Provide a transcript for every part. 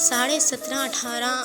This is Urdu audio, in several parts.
17.5-18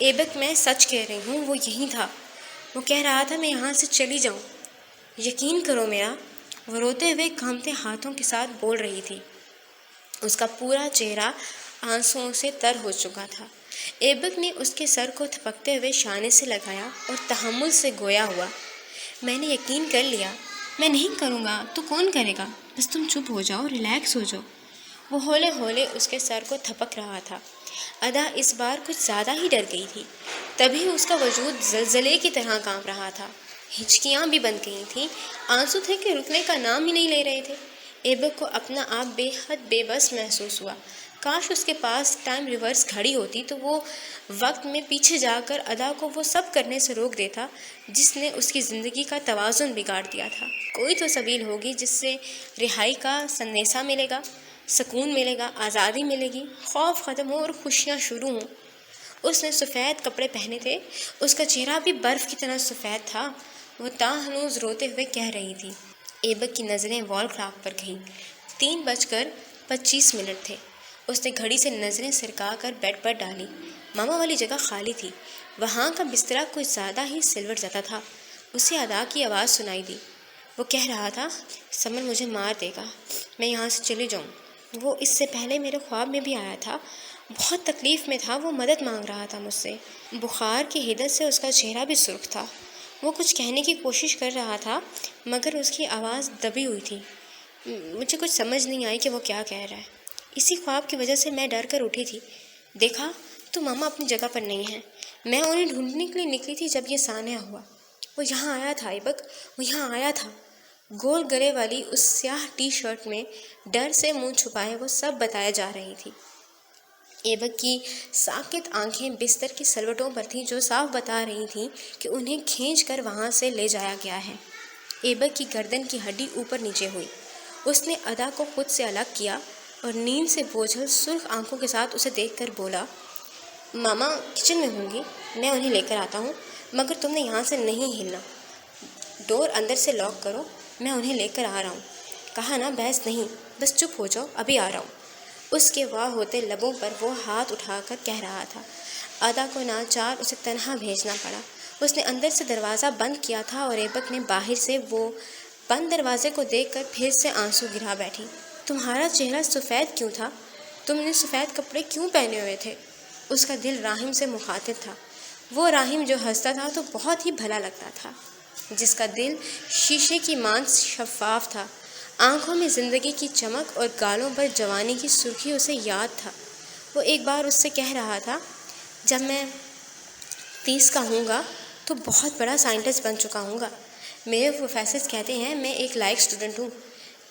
ایبک میں سچ کہہ رہی ہوں، وہ یہیں تھا۔ وہ کہہ رہا تھا میں یہاں سے چلی جاؤں، یقین کرو میرا۔ وہ روتے ہوئے کانپتے ہاتھوں کے ساتھ بول رہی تھی۔ اس کا پورا چہرہ آنسوؤں سے تر ہو چکا تھا۔ ایبک نے اس کے سر کو تھپکتے ہوئے شانے سے لگایا اور تحمل سے گویا ہوا، میں نے یقین کر لیا، میں نہیں کروں گا تو کون کرے گا، بس تم چپ ہو جاؤ، ریلیکس ہو جاؤ۔ وہ ہولے ہولے اس کے سر کو تھپک رہا تھا۔ ادا اس بار کچھ زیادہ ہی ڈر گئی تھی، تبھی اس کا وجود زلزلے کی طرح کانپ رہا تھا۔ ہچکیاں بھی بند گئی تھیں، آنسو تھے کہ رکنے کا نام ہی نہیں لے رہے تھے۔ ایبک کو اپنا آپ بے حد بے بس محسوس ہوا۔ کاش اس کے پاس ٹائم ریورس گھڑی ہوتی تو وہ وقت میں پیچھے جا کر ادا کو وہ سب کرنے سے روک دیتا جس نے اس کی زندگی کا توازن بگاڑ دیا تھا۔ کوئی تو سبیل ہوگی جس سے رہائی کا سندیسہ ملے گا، سکون ملے گا، آزادی ملے گی، خوف ختم ہو اور خوشیاں شروع ہوں۔ اس نے سفید کپڑے پہنے تھے، اس کا چہرہ بھی برف کی طرح سفید تھا۔ وہ تاہنوز روتے ہوئے کہہ رہی تھی۔ ایبک کی نظریں وال کلاک پر گئیں۔ 3:25 تھے۔ اس نے گھڑی سے نظریں سرکا کر بیڈ پر ڈالی۔ ماما والی جگہ خالی تھی، وہاں کا بسترا کچھ زیادہ ہی سلوٹ زدہ تھا۔ اسے ادا کی آواز سنائی دی۔ وہ کہہ رہا تھا، سمر مجھے مار دے گا، میں یہاں سے چلی جاؤں۔ وہ اس سے پہلے میرے خواب میں بھی آیا تھا، بہت تکلیف میں تھا، وہ مدد مانگ رہا تھا مجھ سے۔ بخار کی حدت سے اس کا چہرہ بھی سرخ تھا۔ وہ کچھ کہنے کی کوشش کر رہا تھا مگر اس کی آواز دبی ہوئی تھی۔ مجھے کچھ سمجھ نہیں آئی کہ وہ کیا کہہ رہا ہے۔ اسی خواب کی وجہ سے میں ڈر کر اٹھی تھی۔ دیکھا تو ماما اپنی جگہ پر نہیں ہیں، میں انہیں ڈھونڈنے کے لیے نکلی تھی جب یہ سانحہ ہوا۔ وہ یہاں آیا تھا ایبک، وہ یہاں آیا تھا۔ گول گلے والی اس سیاہ ٹی شرٹ میں ڈر سے منہ چھپائے وہ سب بتایا جا رہی تھی۔ ایبک کی ساکت آنکھیں بستر کی سلوٹوں پر تھیں جو صاف بتا رہی تھیں کہ انہیں کھینچ کر وہاں سے لے جایا گیا ہے۔ ایبک کی گردن کی ہڈی اوپر نیچے ہوئی۔ اس نے ادا کو خود سے الگ کیا اور نیند سے بوجھل سرخ آنکھوں کے ساتھ اسے دیکھ کر بولا، ماما کچن میں ہوں گی، میں انہیں لے کر آتا ہوں، مگر تم نے یہاں سے نہیں ہلنا۔ ڈور اندر سے لاک کرو، میں انہیں لے کر آ رہا ہوں۔ کہا نا بحث نہیں، بس چپ ہو جاؤ، ابھی آ رہا ہوں۔ اس کے واہ ہوتے لبوں پر وہ ہاتھ اٹھا کر کہہ رہا تھا۔ ادا کو ناچار اسے تنہا بھیجنا پڑا۔ اس نے اندر سے دروازہ بند کیا تھا اور ایبک نے باہر سے وہ بند دروازے کو دیکھ کر پھر سے آنسو گرا بیٹھی۔ تمہارا چہرہ سفید کیوں تھا؟ تم نے سفید کپڑے کیوں پہنے ہوئے تھے؟ اس کا دل راہم سے مخاطب تھا۔ وہ راہم جو ہنستا تھا تو بہت ہی بھلا لگتا تھا، جس کا دل شیشے کی مانند شفاف تھا، آنکھوں میں زندگی کی چمک اور گالوں پر جوانی کی سرخی اسے یاد تھا۔ وہ ایک بار اس سے کہہ رہا تھا، جب میں 30 کا ہوں گا تو بہت بڑا سائنٹسٹ بن چکا ہوں گا۔ میرے پروفیسرز کہتے ہیں میں ایک لائق اسٹوڈنٹ ہوں،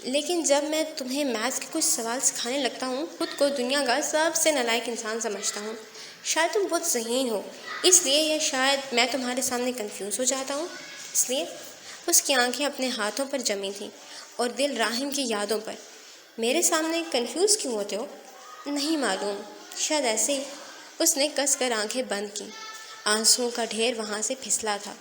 لیکن جب میں تمہیں میتھس کے کچھ سوال سکھانے لگتا ہوں خود کو دنیا کا سب سے نالائق انسان سمجھتا ہوں۔ شاید تم بہت ذہین ہو اس لیے، یا شاید میں تمہارے سامنے کنفیوز ہو جاتا ہوں اس لیے۔ اس کی آنکھیں اپنے ہاتھوں پر جمی تھیں اور دل راہم کی یادوں پر۔ میرے سامنے کنفیوز کیوں ہوتے ہو؟ نہیں معلوم، شاید ایسے ہی۔ اس نے کس کر آنکھیں بند کیں۔ آنسوؤں کا ڈھیر وہاں سے پھسلا تھا۔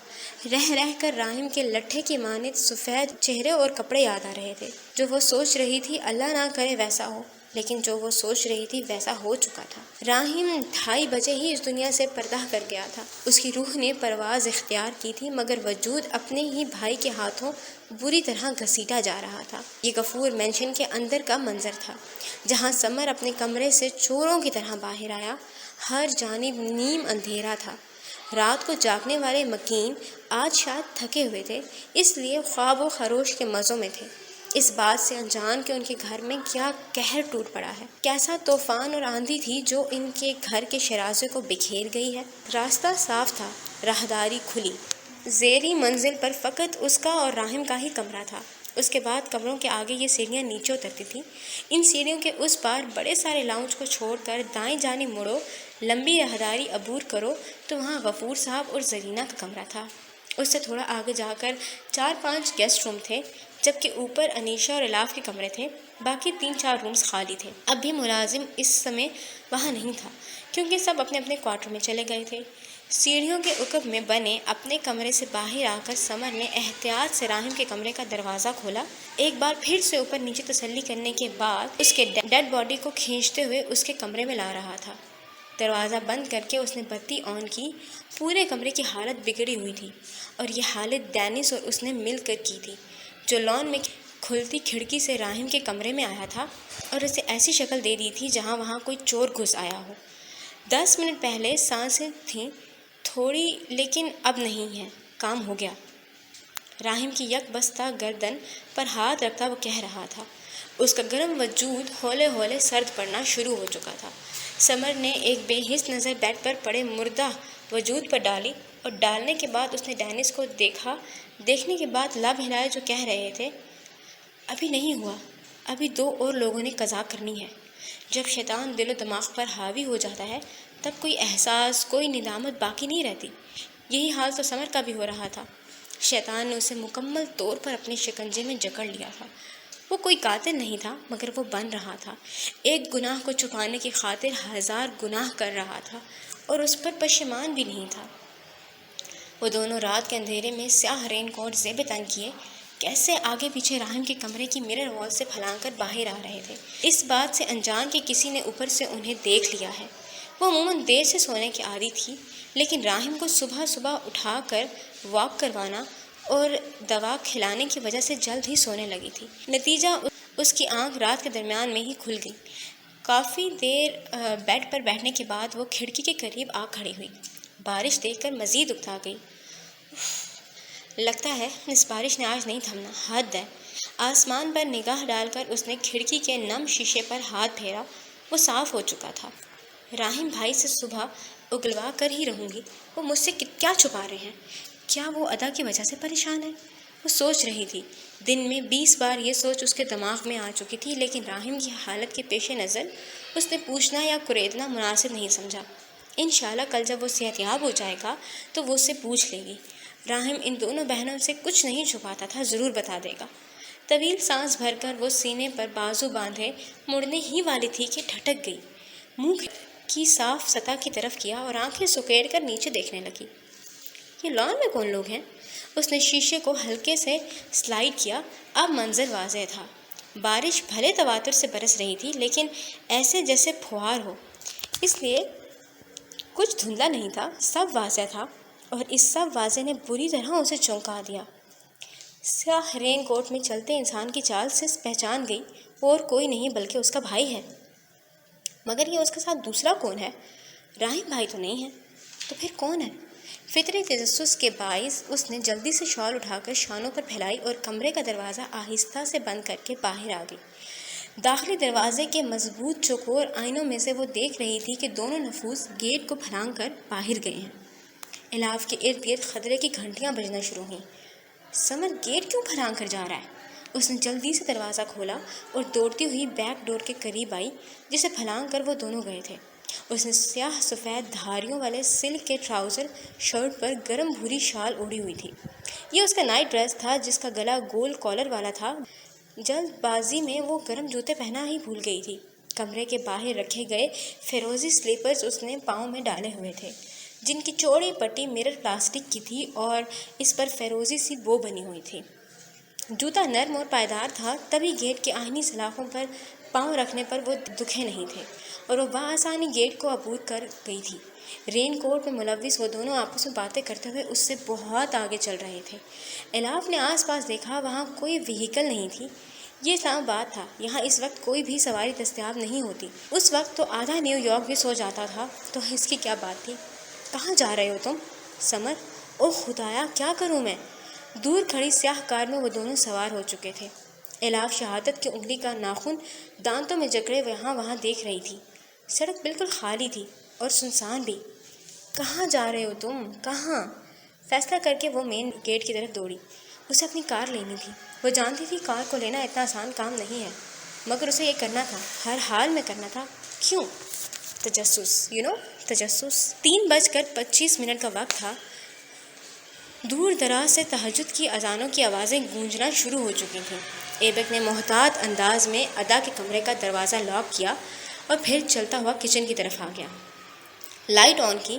رہ رہ کر راہم کے لٹھے کی مانند سفید چہرے اور کپڑے یاد آ رہے تھے۔ جو وہ سوچ رہی تھی اللہ نہ کرے ویسا ہو، لیکن جو وہ سوچ رہی تھی ویسا ہو چکا تھا۔ راہم 2:30 بجے ہی اس دنیا سے پردہ کر گیا تھا۔ اس کی روح نے پرواز اختیار کی تھی مگر وجود اپنے ہی بھائی کے ہاتھوں بری طرح گھسیٹا جا رہا تھا۔ یہ غفور مینشن کے اندر کا منظر تھا، جہاں سمر اپنے کمرے سے چوروں کی طرح باہر آیا۔ ہر جانب نیم اندھیرا تھا۔ رات کو جاگنے والے مکین آج شاید تھکے ہوئے تھے، اس لیے خواب و خروش کے مزوں میں تھے، اس بات سے انجان کہ ان کے گھر میں کیا قہر ٹوٹ پڑا ہے، کیسا طوفان اور آندھی تھی جو ان کے گھر کے شرازے کو بکھیر گئی ہے۔ راستہ صاف تھا، راہداری کھلی۔ زیریں منزل پر فقط اس کا اور راہم کا ہی کمرہ تھا۔ اس کے بعد کمروں کے آگے یہ سیڑھیاں نیچے اترتی تھیں۔ ان سیڑھیوں کے اس پار بڑے سارے لاؤنج کو چھوڑ کر دائیں جانب مڑو، لمبی راہداری عبور کرو تو وہاں غفور صاحب اور زرینہ کا کمرہ تھا۔ اس سے تھوڑا آگے جا کر 4-5 گیسٹ روم تھے، جبکہ اوپر انیشا اور الاف کے کمرے تھے۔ باقی 3-4 رومز خالی تھے۔ اب بھی ملازم اس سمے وہاں نہیں تھا کیونکہ سب اپنے اپنے کوارٹر میں چلے گئے تھے۔ سیڑھیوں کے عقب میں بنے اپنے کمرے سے باہر آ کر سمر نے احتیاط سے راہم کے کمرے کا دروازہ کھولا۔ ایک بار پھر سے اوپر نیچے تسلی کرنے کے بعد اس کے ڈیڈ باڈی کو کھینچتے ہوئے اس کے کمرے میں لا رہا تھا۔ دروازہ بند کر کے اس نے بتی آن کی۔ پورے کمرے کی حالت بگڑی ہوئی تھی، اور یہ حالت ڈینس اور اس نے مل کر کی تھی، جو لان میں کھلتی کھڑکی سے راہم کے کمرے میں آیا تھا اور اسے ایسی شکل دے دی تھی جہاں وہاں کوئی چور گھس آیا ہو۔ 10 منٹ پہلے سانسیں تھیں تھوڑی، لیکن اب نہیں ہے، کام ہو گیا۔ راہم کی یک بستہ گردن پر ہاتھ رکھتا وہ کہہ رہا تھا۔ اس کا گرم وجود ہولے ہولے سرد پڑنا شروع ہو چکا تھا۔ سمر نے ایک بے حس نظر بیڈ پر پڑے مردہ وجود پر ڈالی، اور ڈالنے کے بعد اس نے ڈینس کو دیکھا۔ دیکھنے کے بعد لب ہلائے جو کہہ رہے تھے، ابھی نہیں ہوا، ابھی 2 اور لوگوں نے قضا کرنی ہے۔ جب شیطان دل و دماغ پر حاوی ہو جاتا ہے تب کوئی احساس، کوئی ندامت باقی نہیں رہتی۔ یہی حال تو سمر کا بھی ہو رہا تھا۔ شیطان نے اسے مکمل طور پر اپنے شکنجے میں جکڑ لیا تھا۔ وہ کوئی قاتل نہیں تھا، مگر وہ بن رہا تھا۔ ایک گناہ کو چھپانے کی خاطر 1000 گناہ کر رہا تھا، اور اس پر پشیمان بھی نہیں تھا۔ وہ دونوں رات کے اندھیرے میں سیاہ رین کوٹ زیب تن کیے کیسے آگے پیچھے راہم کے کمرے کی مرر وال سے پھلانگ کر باہر آ رہے تھے، اس بات سے انجان کہ کسی نے اوپر سے انہیں دیکھ لیا ہے۔ وہ عموماً دیر سے سونے کی عادی تھی، لیکن راہم کو صبح صبح اٹھا کر واک کروانا اور دوا کھلانے کی وجہ سے جلد ہی سونے لگی تھی۔ نتیجہ اس کی آنکھ رات کے درمیان میں ہی کھل گئی۔ کافی دیر بیڈ پر بیٹھنے کے بعد وہ کھڑکی کے قریب آ کھڑی ہوئی۔ بارش دیکھ کر مزید اکتا گئی۔ لگتا ہے اس بارش نے آج نہیں تھمنا، حد ہے۔ آسمان پر نگاہ ڈال کر اس نے کھڑکی کے نم شیشے پر ہاتھ پھیرا، وہ صاف ہو چکا تھا۔ راہم بھائی سے صبح اگلوا کر ہی رہوں گی، وہ مجھ سے کیا چھپا رہے ہیں؟ کیا وہ ادا کی وجہ سے پریشان ہے؟ وہ سوچ رہی تھی۔ دن میں 20 بار یہ سوچ اس کے دماغ میں آ چکی تھی، لیکن راہم کی حالت کے پیش نظر اس نے پوچھنا یا کریدنا مناسب نہیں سمجھا۔ انشاءاللہ کل جب وہ صحتیاب ہو جائے گا تو وہ اس سے پوچھ لے گی۔ راہم ان دونوں بہنوں سے کچھ نہیں چھپاتا تھا، ضرور بتا دے گا۔ طویل سانس بھر کر وہ سینے پر بازو باندھے مڑنے ہی والی تھی کہ ٹھٹک گئی، منہ کی صاف سطح کی طرف کیا اور آنکھیں سکیڑ کر نیچے دیکھنے لگی۔ یہ لان میں کون لوگ ہیں؟ اس نے شیشے کو ہلکے سے سلائیڈ کیا۔ اب منظر واضح تھا۔ بارش بھلے تواتر سے برس رہی تھی، لیکن ایسے جیسے پھوار ہو، اس لیے کچھ دھندلا نہیں تھا، سب واضح تھا، اور اس سب واضح نے بری طرح اسے چونکا دیا۔ سیاہ رین کوٹ میں چلتے انسان کی چال سے پہچان گئی، وہ اور کوئی نہیں بلکہ اس کا بھائی ہے۔ مگر یہ اس کے ساتھ دوسرا کون ہے؟ راہم بھائی تو نہیں ہے، تو پھر کون ہے؟ فطری تجسس کے باعث اس نے جلدی سے شال اٹھا کر شانوں پر پھیلائی اور کمرے کا دروازہ آہستہ سے بند کر کے باہر آ گئی۔ داخلی دروازے کے مضبوط چوکور آئینوں میں سے وہ دیکھ رہی تھی کہ دونوں نفوذ گیٹ کو پھلانگ کر باہر گئے ہیں۔ الاف کے ارد گرد خطرے کی گھنٹیاں بجنا شروع ہوئیں۔ سمر گیٹ کیوں پھلانگ کر جا رہا ہے؟ اس نے جلدی سے دروازہ کھولا اور دوڑتی ہوئی بیک ڈور کے قریب آئی، جسے پھلانگ کر وہ دونوں گئے تھے۔ اس نے سیاہ سفید دھاریوں والے سلک کے ٹراؤزر شرٹ پر گرم بھوری شال اوڑھی ہوئی تھی۔ یہ اس کا نائٹ ڈریس تھا، جس کا گلا گول کالر والا تھا۔ جلد بازی میں وہ گرم جوتے پہنا ہی بھول گئی تھی۔ کمرے کے باہر رکھے گئے فیروزی سلیپرز اس نے پاؤں میں ڈالے ہوئے تھے، جن کی چوڑی پٹی مرر پلاسٹک کی تھی اور اس پر فیروزی سی بو بنی ہوئی تھی۔ جوتا نرم اور پائیدار تھا، تبھی گیٹ کے آہنی سلاخوں پر پاؤں رکھنے پر وہ دکھے نہیں تھے، اور وہ بآسانی گیٹ کو عبور کر گئی تھی۔ رین کوٹ میں ملوث وہ دونوں آپس میں باتیں کرتے ہوئے اس سے بہت آگے چل رہے تھے۔ الاف نے آس پاس دیکھا، وہاں کوئی وہیکل نہیں تھی۔ یہ اسلام آباد تھا، یہاں اس وقت کوئی بھی سواری دستیاب نہیں ہوتی۔ اس وقت تو آدھا نیو یارک بھی سو جاتا تھا، تو اس کی کیا بات تھی؟ کہاں جا رہے ہو تم؟ سمر، اوہ خدایا کیا کروں میں؟ دور کھڑی سیاہ کار میں وہ دونوں سوار ہو چکے تھے۔ الاف شہادت کی انگلی کا ناخن دانتوں میں جکڑے یہاں وہاں دیکھ رہی تھی۔ سڑک بالکل خالی تھی اور سنسان بھی۔ کہاں جا رہے ہو تم؟ کہاں؟ فیصلہ کر کے وہ مین گیٹ کی طرف دوڑی۔ اسے اپنی کار لینی تھی۔ وہ جانتی تھی کار کو لینا اتنا آسان کام نہیں ہے، مگر اسے یہ کرنا تھا، ہر حال میں کرنا تھا۔ کیوں؟ تجسس، تجسس۔ 3:25 کا وقت تھا۔ دور دراز سے تہجد کی اذانوں کی آوازیں گونجنا شروع ہو چکی تھیں۔ ایبک نے محتاط انداز میں ادا کے کمرے کا دروازہ لاک کیا اور پھر چلتا ہوا کچن کی طرف آ گیا۔ لائٹ آن کی۔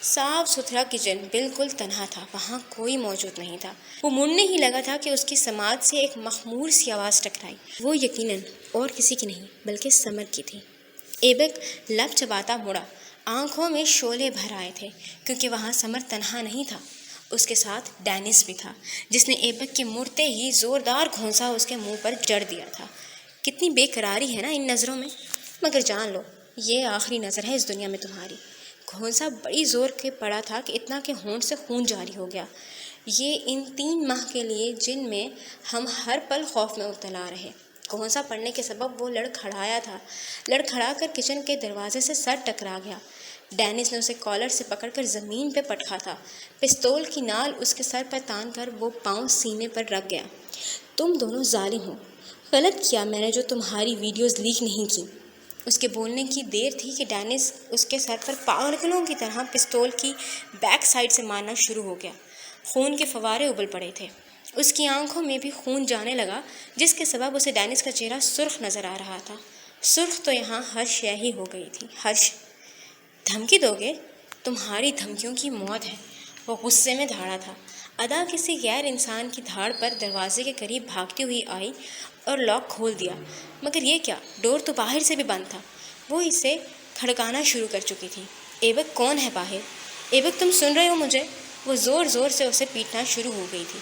صاف ستھرا کچن بالکل تنہا تھا، وہاں کوئی موجود نہیں تھا۔ وہ مڑنے ہی لگا تھا کہ اس کی سماعت سے ایک مخمور سی آواز ٹکرائی۔ وہ یقیناً اور کسی کی نہیں بلکہ سمر کی تھی۔ ایبک لب چباتا مڑا۔ آنکھوں میں شعلے بھر آئے تھے کیونکہ وہاں سمر تنہا نہیں تھا، اس کے ساتھ ڈینس بھی تھا جس نے ایبک کے مڑتے ہی زوردار گھونسا اس کے منہ پر جڑ دیا تھا۔ کتنی بے قراری ہے نا ان نظروں میں، مگر جان لو یہ آخری نظر ہے اس دنیا میں تمہاری۔ گھونسا بڑی زور کے پڑا تھا کہ اتنا کہ ہونٹ سے خون جاری ہو گیا۔ یہ ان 3 ماہ کے لیے جن میں ہم ہر پل خوف میں مبتلا رہے۔ گھونسا پڑنے کے سبب وہ لڑکھڑایا تھا، لڑکھڑا کر کچن کے دروازے سے سر ٹکرا گیا۔ ڈینس نے اسے کالر سے پکڑ کر زمین پہ پٹکا تھا، پستول کی نال اس کے سر پر تان کر وہ پاؤں سینے پر رکھ گیا۔ تم دونوں ظالم ہو، غلط کیا میں نے جو تمہاری ویڈیوز لیک نہیں کی۔ اس کے بولنے کی دیر تھی کہ ڈینس اس کے سر پر پاگلوں کی طرح پستول کی بیک سائڈ سے مارنا شروع ہو گیا۔ خون کے فوارے ابل پڑے تھے، اس کی آنکھوں میں بھی خون جانے لگا جس کے سبب اسے ڈینس کا چہرہ سرخ نظر آ رہا تھا۔ سرخ تو یہاں ہر شے ہی ہو گئی تھی، ہرش۔ دھمکی دو گے؟ تمہاری دھمکیوں کی موت ہے، وہ غصے میں دھاڑا تھا۔ ادا کسی غیر انسان کی دھاڑ پر دروازے کے قریب بھاگتی ہوئی آئی اور لاک کھول دیا، مگر یہ کیا، ڈور تو باہر سے بھی بند تھا۔ وہ اسے کھڑکانا شروع کر چکی تھی۔ ایبک کون ہے باہر؟ ایبک تم سن رہے ہو مجھے؟ وہ زور زور سے اسے پیٹنا شروع ہو گئی تھی۔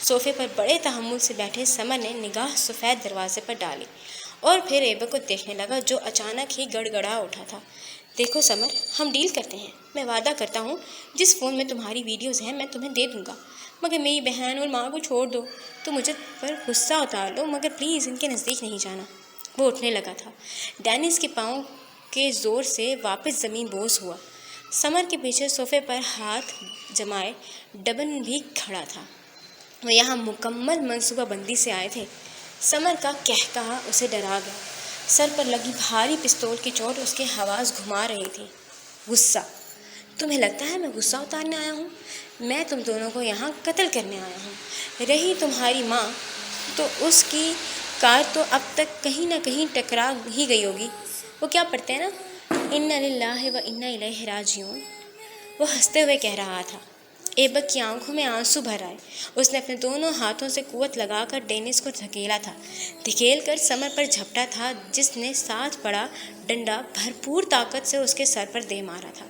صوفے پر بڑے تحمل سے بیٹھے سمر نے نگاہ سفید دروازے پر ڈالی اور پھر ایبک کو دیکھنے لگا جو اچانک ہی گڑ گڑا اٹھا تھا۔ دیکھو سمر، ہم ڈیل کرتے ہیں، میں وعدہ کرتا ہوں جس فون میں تمہاری ویڈیوز ہیں میں تمہیں دے دوں گا، مگر میری بہن اور ماں کو چھوڑ دو۔ تو مجھے پر غصہ اتار لو مگر پلیز ان کے نزدیک نہیں جانا۔ وہ اٹھنے لگا تھا، ڈینس کے پاؤں کے زور سے واپس زمین بوس ہوا۔ سمر کے پیچھے صوفے پر ہاتھ جمائے ڈبن بھی کھڑا تھا۔ وہ یہاں مکمل منصوبہ بندی سے آئے تھے۔ سمر کا قہقہا اسے ڈرا گیا۔ سر پر لگی بھاری پستول کی چوٹ اس کے حواس گھما رہی تھی۔ غصہ؟ تمہیں لگتا ہے میں غصہ اتارنے آیا ہوں؟ میں تم دونوں کو یہاں قتل کرنے آیا ہوں۔ رہی تمہاری ماں تو اس کی کار تو اب تک کہیں نہ کہیں ٹکرا ہی گئی ہوگی۔ وہ کیا پڑھتے ہیں نا، انا للہ و انا الیہ راجعون، وہ ہنستے ہوئے کہہ رہا تھا۔ ایبک کی آنکھوں میں آنسو بھر آئے۔ اس نے اپنے دونوں ہاتھوں سے قوت لگا کر ڈینس کو دھکیلا تھا، دھکیل کر سمر پر جھپٹا تھا جس نے ساتھ پڑا ڈنڈا بھرپور طاقت سے اس کے سر پر دے مارا تھا،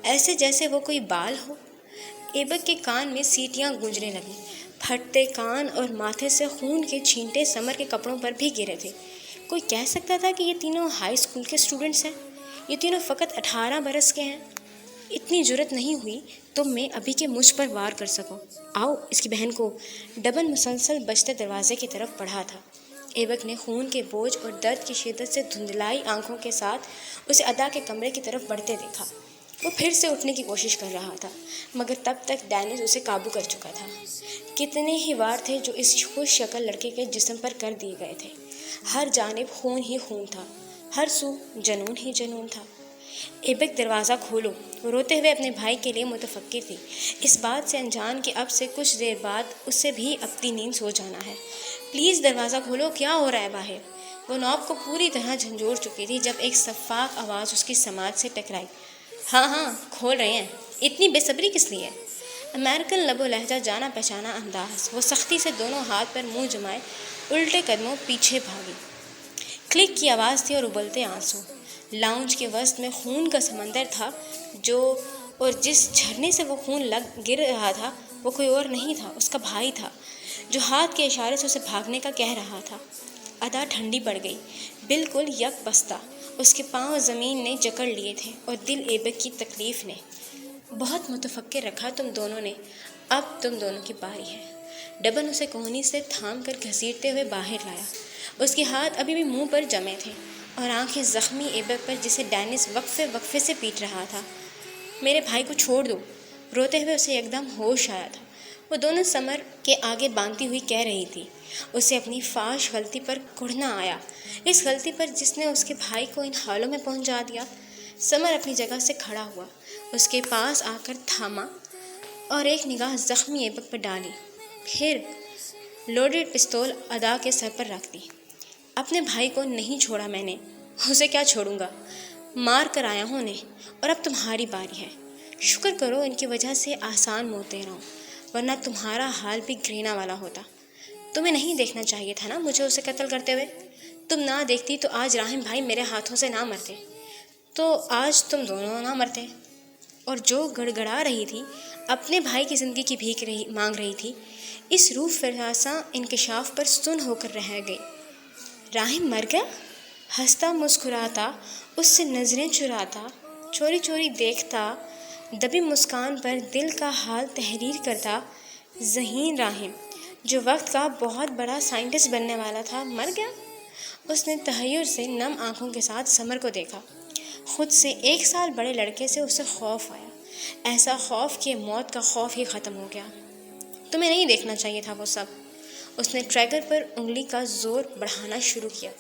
ایسے جیسے وہ کوئی بال ہو۔ ایبک کے کان میں سیٹیاں گونجنے لگیں، پھٹتے کان اور ماتھے سے خون کے چھینٹے سمر کے کپڑوں پر بھی گرے تھے۔ کوئی کہہ سکتا تھا کہ یہ تینوں ہائی اسکول کے اسٹوڈنٹس ہیں، یہ تینوں فقط 18 برس کے ہیں۔ اتنی جرت نہیں ہوئی تم میں ابھی کہ مجھ پر وار کر سکو۔ آؤ اس کی بہن کو۔ ڈبن مسلسل بجتے دروازے کی طرف بڑھا تھا۔ ایبک نے خون کے بوجھ اور درد کی شدت سے دھندلائی آنکھوں کے ساتھ اسے ادا کے کمرے کی طرف بڑھتے دیکھا۔ وہ پھر سے اٹھنے کی کوشش کر رہا تھا مگر تب تک ڈینس اسے قابو کر چکا تھا۔ کتنے ہی وار تھے جو اس خوش شکل لڑکے کے جسم پر کر دیے گئے تھے۔ ہر جانب خون ہی خون تھا، ہر سو جنون ہی جنون تھا۔ ایبک دروازہ کھولو، وہ روتے ہوئے اپنے بھائی کے لیے متفکر تھی، اس بات سے انجان کہ اب سے کچھ دیر بعد اسے بھی اپنی نیند سو جانا ہے۔ پلیز دروازہ کھولو، کیا ہو رہا ہے باہر؟ وہ نوب کو پوری طرح جھنجھوڑ چکی تھی جب ایک شفاف آواز اس کی سماعت سے ٹکرائی۔ ہاں ہاں کھول رہے ہیں، اتنی بے صبری کس لیے؟ امریکن لب و لہجہ جانا پہچانا انداز۔ وہ سختی سے دونوں ہاتھ پر منہ جمائے الٹے قدموں پیچھے بھاگی۔ کلک کی آواز تھی اور ابلتے آنسو۔ لاؤنج کے وسط میں خون کا سمندر تھا اور جس جھرنے سے وہ خون گر رہا تھا وہ کوئی اور نہیں تھا، اس کا بھائی تھا جو ہاتھ کے اشارے سے اسے بھاگنے کا کہہ رہا تھا۔ ادا ٹھنڈی پڑ گئی، بالکل یک بستہ۔ اس کے پاؤں زمین نے جکڑ لیے تھے اور دل ایبک کی تکلیف نے۔ بہت متفکر رکھا تم دونوں نے، اب تم دونوں کی باری ہے۔ ڈبن اسے کوہنی سے تھام کر گھسیٹتے ہوئے باہر لایا۔ اس کے ہاتھ ابھی بھی منہ پر جمے تھے اور آنکھیں زخمی ایبک پر جسے ڈینس وقفے وقفے سے پیٹ رہا تھا۔ میرے بھائی کو چھوڑ دو، روتے ہوئے اسے یکدم ہوش آیا تھا۔ وہ دونوں سمر کے آگے باندھتی ہوئی کہہ رہی تھی۔ اسے اپنی فاش غلطی پر کڑھنا آیا، اس غلطی پر جس نے اس کے بھائی کو ان حالوں میں پہنچا دیا۔ سمر اپنی جگہ سے کھڑا ہوا، اس کے پاس آ کر تھاما اور ایک نگاہ زخمی ایبک پر ڈالی، پھر لوڈڈ پستول ادا کے سر پر رکھ دی۔ اپنے بھائی کو نہیں چھوڑا میں نے، اسے کیا چھوڑوں گا؟ مار کر آیا ہوں انہیں، اور اب تمہاری باری ہے۔ شکر کرو ان کی وجہ سے آسان موت دے رہا ہوں، ورنہ تمہارا حال بھی گرینا والا ہوتا۔ تمہیں نہیں دیکھنا چاہیے تھا نا مجھے اسے قتل کرتے ہوئے؟ تم نہ دیکھتی تو آج راہم بھائی میرے ہاتھوں سے نہ مرتے۔ تو آج تم دونوں نہ مرتے۔ اور جو گڑگڑا رہی تھی، اپنے بھائی کی زندگی کی بھیک مانگ رہی تھی، اس روح فرسا انکشاف پر سن ہو کر رہ گئی۔ راہم مر گیا؟ ہنستا مسکراتا، اس سے نظریں چراتا، چوری چوری دیکھتا، دبی مسکان پر دل کا حال تحریر کرتا۔ ذہین راہم، جو وقت کا بہت بڑا سائنٹسٹ بننے والا تھا، مر گیا؟ اس نے تحیر سے نم آنکھوں کے ساتھ سمر کو دیکھا۔ خود سے 1 سال بڑے لڑکے سے اسے خوف آیا، ایسا خوف کہ موت کا خوف ہی ختم ہو گیا۔ تمہیں نہیں دیکھنا چاہیے تھا وہ سب۔ اس نے ٹریگر پر انگلی کا زور بڑھانا شروع کیا۔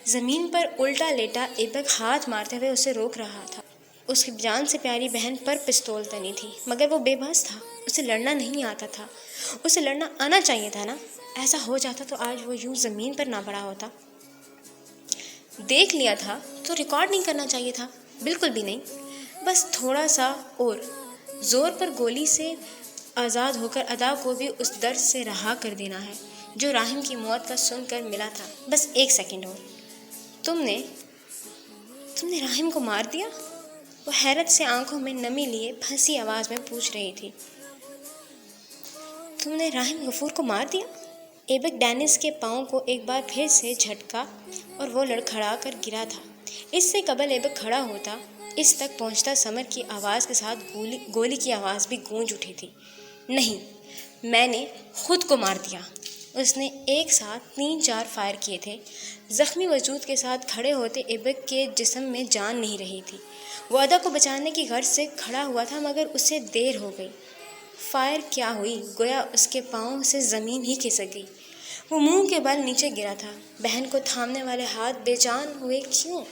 زمین پر الٹا لیٹا ایبک ہاتھ مارتے ہوئے اسے روک رہا تھا۔ اس کی جان سے پیاری بہن پر پستول تنی تھی، مگر وہ بے بس تھا، اسے لڑنا نہیں آتا تھا۔ اسے لڑنا آنا چاہیے تھا نا، ایسا ہو جاتا تو آج وہ یوں زمین پر نہ پڑا ہوتا۔ دیکھ لیا تھا تو ریکارڈ نہیں کرنا چاہیے تھا، بالکل بھی نہیں۔ بس تھوڑا سا اور زور پر گولی سے آزاد ہو کر ادا کو بھی اس درد سے رہا کر دینا ہے جو راہم کی موت کا سن کر ملا تھا۔ بس 1 سیکنڈ اور۔ تم نے راہم کو مار دیا؟ وہ حیرت سے آنکھوں میں نمی لیے پھنسی آواز میں پوچھ رہی تھی۔ تم نے راہم غفور کو مار دیا؟ ایبک ڈینس کے پاؤں کو ایک بار پھر سے جھٹکا اور وہ لڑکھڑا کر گرا تھا۔ اس سے قبل ایبک کھڑا ہوتا، اس تک پہنچتا سمر کی آواز کے ساتھ گولی کی آواز بھی گونج اٹھی تھی۔ نہیں، میں نے خود کو مار دیا۔ اس نے ایک ساتھ 3-4 فائر کیے تھے۔ زخمی وجود کے ساتھ کھڑے ہوتے ایبک کے جسم میں جان نہیں رہی تھی۔ وہ ادا کو بچانے کی غرض سے کھڑا ہوا تھا، مگر اسے دیر ہو گئی۔ فائر کیا ہوئی، گویا اس کے پاؤں سے زمین ہی کھسک گئی۔ وہ منہ کے بل نیچے گرا تھا۔ بہن کو تھامنے والے ہاتھ بے جان ہوئے کیوں؟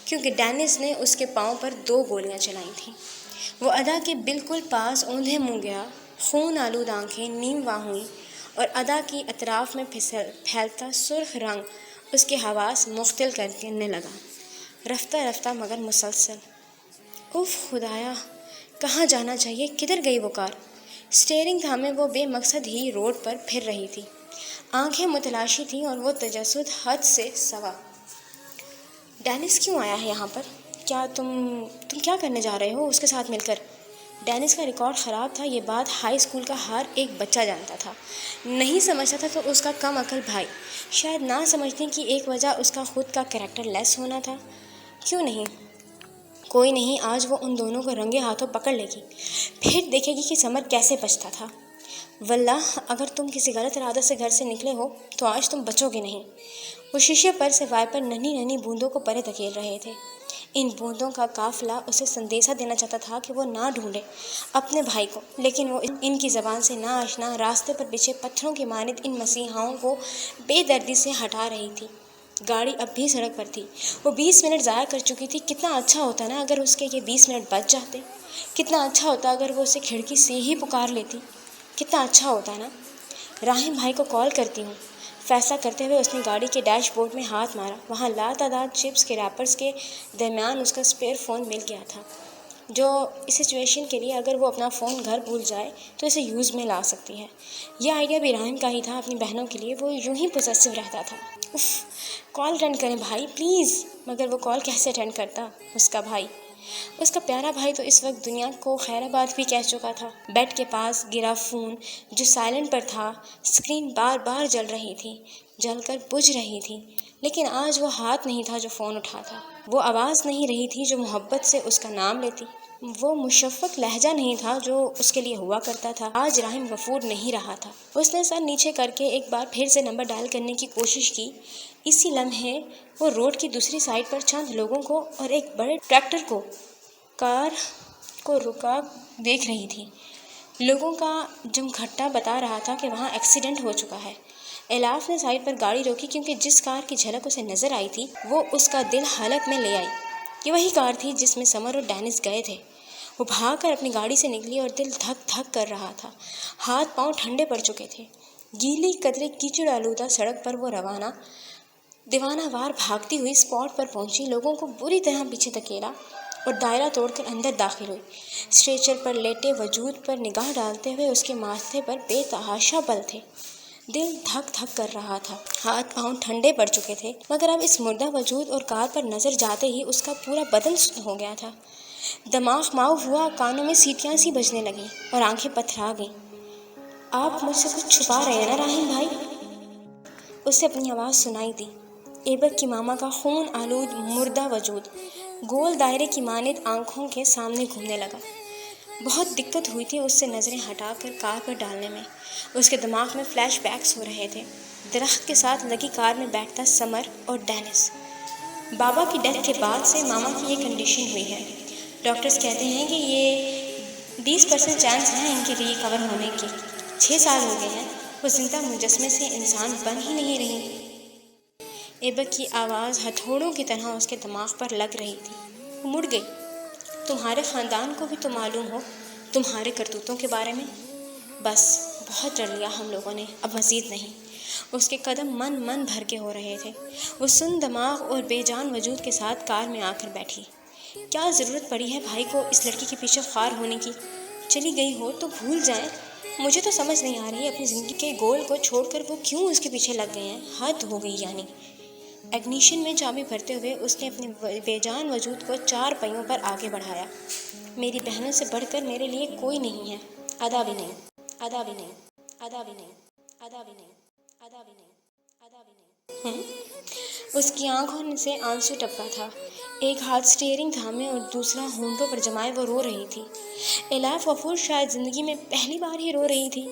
کیونکہ ڈینس نے اس کے پاؤں پر 2 گولیاں چلائی تھیں۔ وہ ادا کے بالکل پاس اوندھے منہ گیا، خون آلود آنکھیں نیم واہ ہوئیں، اور ادا کی اطراف میں پھیلتا سرخ رنگ اس کے حواس مختل کرنے لگا، رفتہ رفتہ مگر مسلسل۔ اف خدایا، کہاں جانا چاہیے، کدھر گئی وہ کار؟ اسٹیئرنگ تھامے وہ بے مقصد ہی روڈ پر پھر رہی تھی۔ آنکھیں متلاشی تھیں اور وہ تجسس حد سے سوا۔ ڈینس کیوں آیا ہے یہاں پر؟ کیا تم کیا کرنے جا رہے ہو اس کے ساتھ مل کر؟ ڈینس کا ریکارڈ خراب تھا، یہ بات ہائی اسکول کا ہر ایک بچہ جانتا تھا۔ نہیں سمجھتا تھا تو اس کا کم عقل بھائی شاید نہ سمجھنے کی ایک وجہ اس کا خود کا کریکٹر لیس ہونا تھا۔ کیوں نہیں، کوئی نہیں، آج وہ ان دونوں کو رنگے ہاتھوں پکڑ لے گی، پھر دیکھے گی کہ سمر کیسے بچتا تھا۔ واللہ اگر تم کسی غلط ارادے سے گھر سے نکلے ہو تو آج تم بچو گے نہیں۔ وہ شیشے پر سے وائپر ننھی ننھی بوندوں کو پرے دھکیل رہے تھے۔ ان بوندوں کا قافلہ اسے سندیشہ دینا چاہتا تھا کہ وہ نہ ڈھونڈے اپنے بھائی کو، لیکن وہ ان کی زبان سے نہ آشنا راستے پر بچھے پتھروں کی مانند ان مسیحاؤں کو بے دردی سے ہٹا رہی تھی۔ گاڑی اب بھی سڑک پر تھی۔ وہ 20 منٹ ضائع کر چکی تھی۔ کتنا اچھا ہوتا نا اگر اس کے یہ 20 منٹ بچ جاتے، کتنا اچھا ہوتا اگر وہ اسے کھڑکی سے ہی پکار لیتی، کتنا اچھا ہوتا نا۔ راہم بھائی کو کال کرتی ہوں، فیصلہ کرتے ہوئے اس نے گاڑی کے ڈیش بورڈ میں ہاتھ مارا۔ وہاں لاتعداد چپس کے ریپرز کے درمیان اس کا اسپیئر فون مل گیا تھا، جو اس سچویشن کے لیے اگر وہ اپنا فون گھر بھول جائے تو اسے یوز میں لا سکتی ہے۔ یہ آئیڈیا بھی راہم کا ہی تھا اپنی بہنوں کے لیے۔ وہ یوں ہی پوزیسو رہتا تھا۔ اف، کال اٹینڈ کریں بھائی پلیز۔ مگر وہ کال کیسے اٹینڈ کرتا؟ اس کا بھائی، اس کا پیارا بھائی تو اس وقت دنیا کو خیرآباد بھی کہہ چکا تھا۔ بیڈ کے پاس گرا فون جو سائلنٹ پر تھا، اسکرین بار بار جل رہی تھی، جل کر بجھ رہی تھی، لیکن آج وہ ہاتھ نہیں تھا جو فون اٹھاتا، وہ آواز نہیں رہی تھی جو محبت سے اس کا نام لیتی، وہ مشفق لہجہ نہیں تھا جو اس کے لیے ہوا کرتا تھا۔ آج راہم غفور نہیں رہا تھا۔ اس نے سر نیچے کر کے ایک بار پھر سے نمبر ڈائل کرنے کی کوشش کی۔ اسی لمحے وہ روڈ کی دوسری سائڈ پر چند لوگوں کو اور ایک بڑے ٹریکٹر کو کار کو رکا دیکھ رہی تھی۔ لوگوں کا جمگھٹا بتا رہا تھا کہ وہاں ایکسیڈنٹ ہو چکا ہے۔ الاف نے سائڈ پر گاڑی روکی کیونکہ جس کار کی جھلک اسے نظر آئی تھی وہ اس کا دل حلق میں لے آئی۔ یہ وہی کار تھی جس میں سمر اور ڈینس گئے تھے۔ وہ بھاگ کر اپنی گاڑی سے نکلی اور دل دھک دھک کر رہا تھا۔ ہاتھ پاؤں ٹھنڈے پڑ چکے تھے۔ گیلی قدرے کیچڑ آلودہ سڑک پر وہ دیوانہ وار بھاگتی ہوئی اسپاٹ پر پہنچی، لوگوں کو بری طرح پیچھے دھکیلا اور دائرہ توڑ کر اندر داخل ہوئی۔ اسٹریچر پر لیٹے وجود پر نگاہ ڈالتے ہوئے اس کے ماتھے پر بے تحاشا بل تھے۔ دل دھک دھک کر رہا تھا، ہاتھ پاؤں ٹھنڈے پڑ چکے تھے، مگر اب اس مردہ وجود اور کار پر نظر جاتے ہی اس کا پورا بدن سن ہو گیا تھا۔ دماغ ماؤ ہوا، کانوں میں سیٹیاں سی بجنے لگیں اور آنکھیں پتھرا گئیں۔ آپ مجھ سے کچھ چھپا رہے ہیں نا راہیم بھائی؟ اسے اپنی آواز سنائی دی۔ ایبک کی ماما کا خون آلود مردہ وجود گول دائرے کی مانند آنکھوں کے سامنے گھومنے لگا۔ بہت دقت ہوئی تھی اس سے نظریں ہٹا کر کار پر ڈالنے میں۔ اس کے دماغ میں فلیش بیکس ہو رہے تھے۔ درخت کے ساتھ لگی کار میں بیٹھتا سمر اور ڈینس۔ بابا کی ڈیتھ کے بعد سے ماما کی یہ کنڈیشن ہوئی ہے۔ ڈاکٹرز کہتے ہیں کہ یہ 20% چانس ہے ان کے ریکور ہونے کی۔ 6 سال ہو گئے ہیں، وہ زندہ مجسمے سے انسان بن ہی نہیں رہی۔ ایبک کی آواز ہتھوڑوں کی طرح اس کے دماغ پر لگ رہی تھی۔ وہ مڑ گئی۔ تمہارے خاندان کو بھی تو معلوم ہو تمہارے کرتوتوں کے بارے میں۔ بس بہت ڈر لیا ہم لوگوں نے، اب مزید نہیں۔ اس کے قدم من بھر کے ہو رہے تھے۔ وہ سن دماغ اور بے جان وجود کے ساتھ کار میں آ کر بیٹھی۔ کیا ضرورت پڑی ہے بھائی کو اس لڑکی کے پیچھے خوار ہونے کی؟ چلی گئی ہو تو بھول جائیں۔ مجھے تو سمجھ نہیں آ رہی اپنی زندگی کے گول کو چھوڑ کر وہ کیوں اس کے پیچھے لگ گئے ہیں۔ حد ہو گئی یعنی۔ اگنیشن میں چابی بھرتے ہوئے اس نے اپنے بے جان وجود کو 4 پہیوں پر آگے بڑھایا۔ میری بہنوں سے بڑھ کر میرے لیے کوئی نہیں ہے، ادا بھی نہیں، ادا بھی نہیں، ادا بھی نہیں، ادا بھی نہیں، ادا بھی نہیں، ادا بھی نہیں۔ اس کی آنکھوں سے آنسو ٹپکا تھا۔ ایک ہاتھ اسٹیئرنگ تھامے اور دوسرا ہونٹوں پر جمائے وہ رو رہی تھی۔ الاف غفور شاید زندگی میں پہلی بار ہی رو رہی تھی،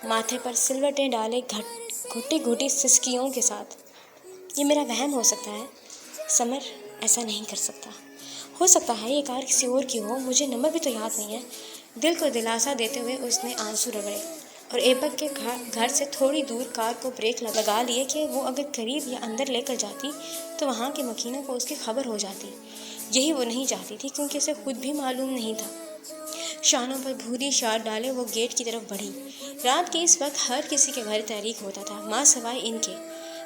ماتھے پر سلوٹیں ڈالے گھٹی گھٹی سسکیوں کے ساتھ۔ یہ میرا وہم ہو سکتا ہے، سمر ایسا نہیں کر سکتا۔ ہو سکتا ہے یہ کار کسی اور کی ہو، مجھے نمبر بھی تو یاد نہیں ہے۔ دل کو دلاسا دیتے ہوئے اس نے آنسو رگڑے اور ایبک کے گھر سے تھوڑی دور کار کو بریک لگا لیے کہ وہ اگر قریب یا اندر لے کر جاتی تو وہاں کے مکینوں کو اس کی خبر ہو جاتی۔ یہی وہ نہیں چاہتی تھی کیونکہ اسے خود بھی معلوم نہیں تھا۔ شانوں پر بھوری شال ڈالے وہ گیٹ کی طرف بڑھی۔ رات کے اس وقت ہر کسی کے گھر تحریک ہوتا تھا، ماں سوائے ان کے۔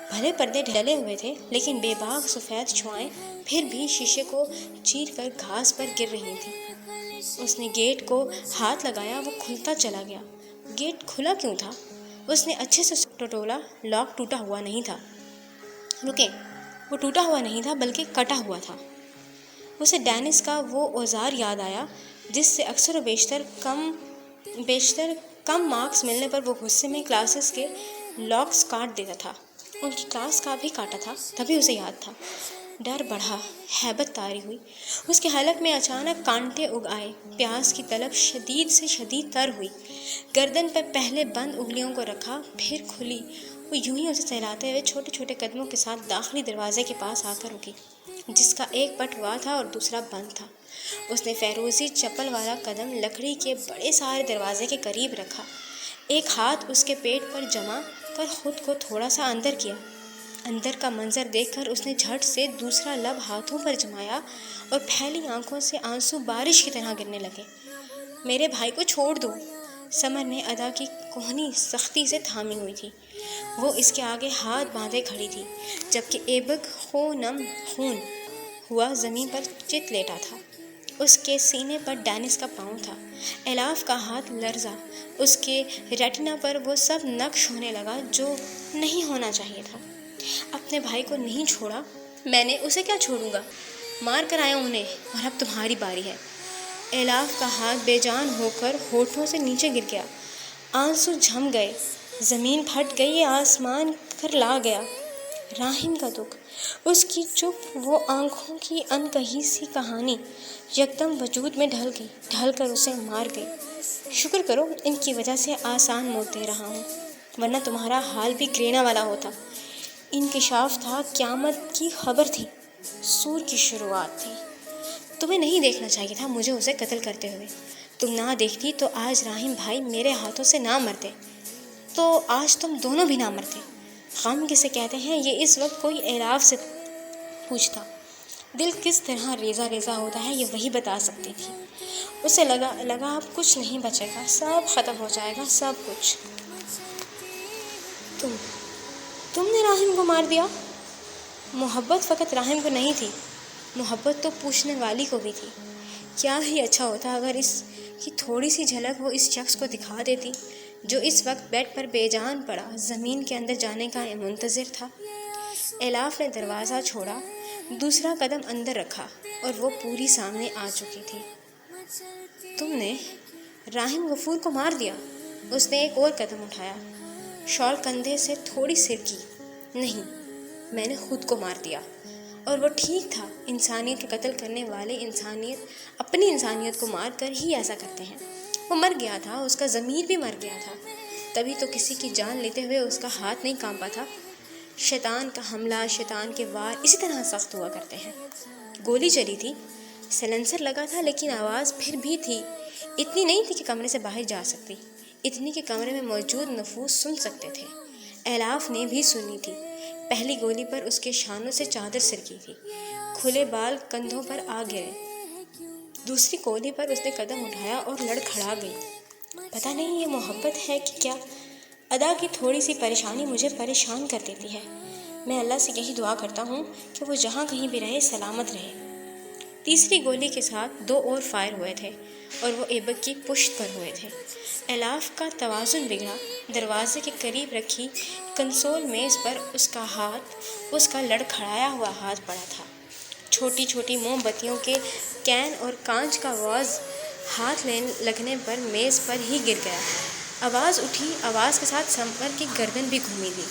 بھلے پردے ڈلے ہوئے تھے لیکن بے باک سفید چھوائیں پھر بھی شیشے کو چیر کر گھاس پر گر رہی تھیں۔ اس نے گیٹ کو ہاتھ لگایا، وہ کھلتا چلا گیا۔ گیٹ کھلا کیوں تھا؟ اس نے اچھے سے ٹٹولا، لاک ٹوٹا ہوا نہیں تھا۔ رکیں، وہ ٹوٹا ہوا نہیں تھا بلکہ کٹا ہوا تھا۔ اسے ڈینس کا وہ اوزار یاد آیا جس سے اکثر و بیشتر کم مارکس ملنے پر وہ غصے میں کلاسز کے لاکس کاٹ دیتا تھا۔ ان کی کلاس کا بھی کاٹا تھا، تبھی اسے یاد تھا۔ ڈر بڑھا، ہیبت طاری ہوئی۔ اس کے حلق میں اچانک کانٹے اگ آئے، پیاس کی طلب شدید سے شدید تر ہوئی۔ گردن پر پہلے بند انگلیوں کو رکھا، پھر کھلی۔ وہ یوں ہی اسے سہلاتے ہوئے چھوٹے چھوٹے قدموں کے ساتھ داخلی دروازے کے پاس آ کر رکی، جس کا ایک پٹ ہوا تھا اور دوسرا بند تھا۔ اس نے فیروزی چپل والا قدم لکڑی کے بڑے سارے دروازے کے قریب رکھا، ایک ہاتھ اس کے پیٹ پر جما کر خود کو تھوڑا سا اندر کیا۔ اندر کا منظر دیکھ کر اس نے جھٹ سے دوسرا لب ہاتھوں پر جمایا اور پھیلی آنکھوں سے آنسو بارش کی طرح گرنے لگے۔ میرے بھائی کو چھوڑ دو، سمر نے ادا کی کوہنی سختی سے تھامی ہوئی تھی۔ وہ اس کے آگے ہاتھ باندھے کھڑی تھی، جبکہ ایبک خونم خون ہوا زمین پر چت لیٹا تھا۔ اس کے سینے پر ڈینس کا پاؤں تھا۔ الاف کا ہاتھ لرزا، اس کے ریٹنا پر وہ سب نقش ہونے لگا جو نہیں ہونا چاہیے تھا۔ اپنے بھائی کو نہیں چھوڑا، میں نے اسے کیا چھوڑوں گا؟ مار کر آیا انہیں، اور اب تمہاری باری ہے۔ الاف کا ہاتھ بے جان ہو کر ہونٹوں سے نیچے گر گیا، آنسو جھم گئے، زمین پھٹ گئی، آسمان کرلا گیا۔ راہیم کا دکھ، اس کی چپ، وہ آنکھوں کی انکہی سی کہانی یکدم وجود میں ڈھل گئی، ڈھل کر اسے مار گئی۔ شکر کرو ان کی وجہ سے آسان موت دے رہا ہوں، ورنہ تمہارا حال بھی گرینا والا ہوتا۔ انکشاف تھا، قیامت کی خبر تھی، سور کی شروعات تھی۔ تمہیں نہیں دیکھنا چاہیے تھا مجھے اسے قتل کرتے ہوئے۔ تم نہ دیکھتی تو آج راہیم بھائی میرے ہاتھوں سے نہ مرتے، تو آج تم دونوں بھی نہ مرتے۔ غم کسے کہتے ہیں یہ اس وقت کوئی الاف سے پوچھتا۔ دل کس طرح ریزہ ریزہ ہوتا ہے یہ وہی بتا سکتی تھی۔ اسے لگا اب کچھ نہیں بچے گا، سب ختم ہو جائے گا، سب کچھ۔ تم نے راہیم کو مار دیا؟ محبت فقط راہیم کو نہیں تھی، محبت تو پوچھنے والی کو بھی تھی۔ کیا ہی اچھا ہوتا اگر اس کی تھوڑی سی جھلک وہ اس شخص کو دکھا دیتی جو اس وقت بیڈ پر بے جان پڑا زمین کے اندر جانے کا منتظر تھا۔ الاف نے دروازہ چھوڑا، دوسرا قدم اندر رکھا اور وہ پوری سامنے آ چکی تھی۔ تم نے راحم غفور کو مار دیا؟ اس نے ایک اور قدم اٹھایا، شال کندھے سے تھوڑی سرکی۔ نہیں، میں نے خود کو مار دیا۔ اور وہ ٹھیک تھا، انسانیت کے قتل کرنے والے اپنی انسانیت کو مار کر ہی ایسا کرتے ہیں۔ وہ مر گیا تھا، اس کا ضمیر بھی مر گیا تھا، تبھی تو کسی کی جان لیتے ہوئے اس کا ہاتھ نہیں کانپا تھا۔ شیطان کا حملہ، شیطان کے وار اسی طرح سخت ہوا کرتے ہیں۔ گولی چلی تھی، سیلنسر لگا تھا، لیکن آواز پھر بھی تھی، اتنی نہیں تھی کہ کمرے سے باہر جا سکتی، اتنی کہ کمرے میں موجود نفوس سن سکتے تھے۔ الاف نے بھی سنی تھی۔ پہلی گولی پر اس کے شانوں سے چادر سرکی تھی، کھلے بال کندھوں پر آ گرے۔ دوسری گولی پر اس نے قدم اٹھایا اور لڑکھڑا گئی۔ پتہ نہیں یہ محبت ہے کہ کیا؟ ادا کی تھوڑی سی پریشانی مجھے پریشان کر دیتی ہے۔ میں اللہ سے یہی دعا کرتا ہوں کہ وہ جہاں کہیں بھی رہے سلامت رہے۔ تیسری گولی کے ساتھ 2 اور فائر ہوئے تھے اور وہ ایبک کی پشت پر ہوئے تھے۔ الاف کا توازن بگڑا۔ دروازے کے قریب رکھی کنسول میز پر اس کا لڑکھڑایا ہوا ہاتھ پڑا تھا۔ چھوٹی چھوٹی موم بتیوں کے کین اور کانچ کا واز ہاتھ لگنے پر میز پر ہی گر گیا۔ آواز اٹھی، آواز کے ساتھ سمر کی گردن بھی گھومی دی۔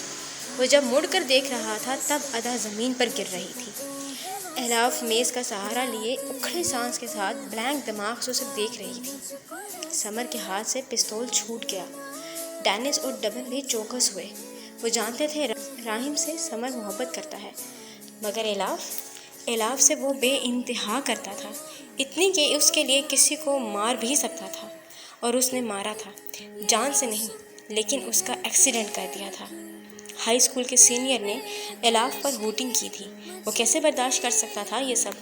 وہ جب مڑ کر دیکھ رہا تھا تب ادا زمین پر گر رہی تھی۔ الاف میز کا سہارا لیے اکھڑے سانس کے ساتھ بلینک دماغ سے اسے دیکھ رہی تھی۔ سمر کے ہاتھ سے پستول چھوٹ گیا۔ ڈینس اور ڈبن بھی چوکس ہوئے۔ وہ جانتے تھے راحم سے سمر محبت کرتا ہے، مگر الاف سے وہ بے انتہا کرتا تھا، اتنی کہ اس کے لیے کسی کو مار بھی سکتا تھا، اور اس نے مارا تھا، جان سے نہیں، لیکن اس کا ایکسیڈنٹ کر دیا تھا۔ ہائی اسکول کے سینئر نے الاف پر ہوٹنگ کی تھی، وہ کیسے برداشت کر سکتا تھا یہ سب؟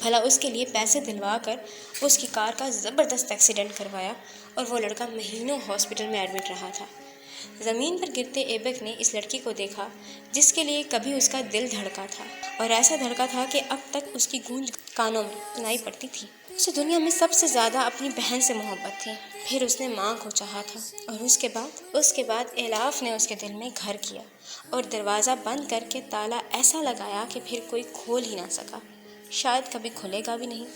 بھلا اس کے لیے پیسے دلوا کر اس کی کار کا زبردست ایکسیڈنٹ کروایا اور وہ لڑکا مہینوں ہاسپٹل میں ایڈمٹ رہا تھا۔ زمین پر گرتے ایبک نے اس لڑکی کو دیکھا جس کے لیے کبھی اس کا دل دھڑکا تھا، اور ایسا دھڑکا تھا کہ اب تک اس کی گونج کانوں میں سنائی پڑتی تھی۔ اسے دنیا میں سب سے زیادہ اپنی بہن سے محبت تھی، پھر اس نے ماں کو چاہا تھا، اور اس کے بعد الاف نے اس کے دل میں گھر کیا اور دروازہ بند کر کے تالا ایسا لگایا کہ پھر کوئی کھول ہی نہ سکا، شاید کبھی کھلے گا بھی نہیں۔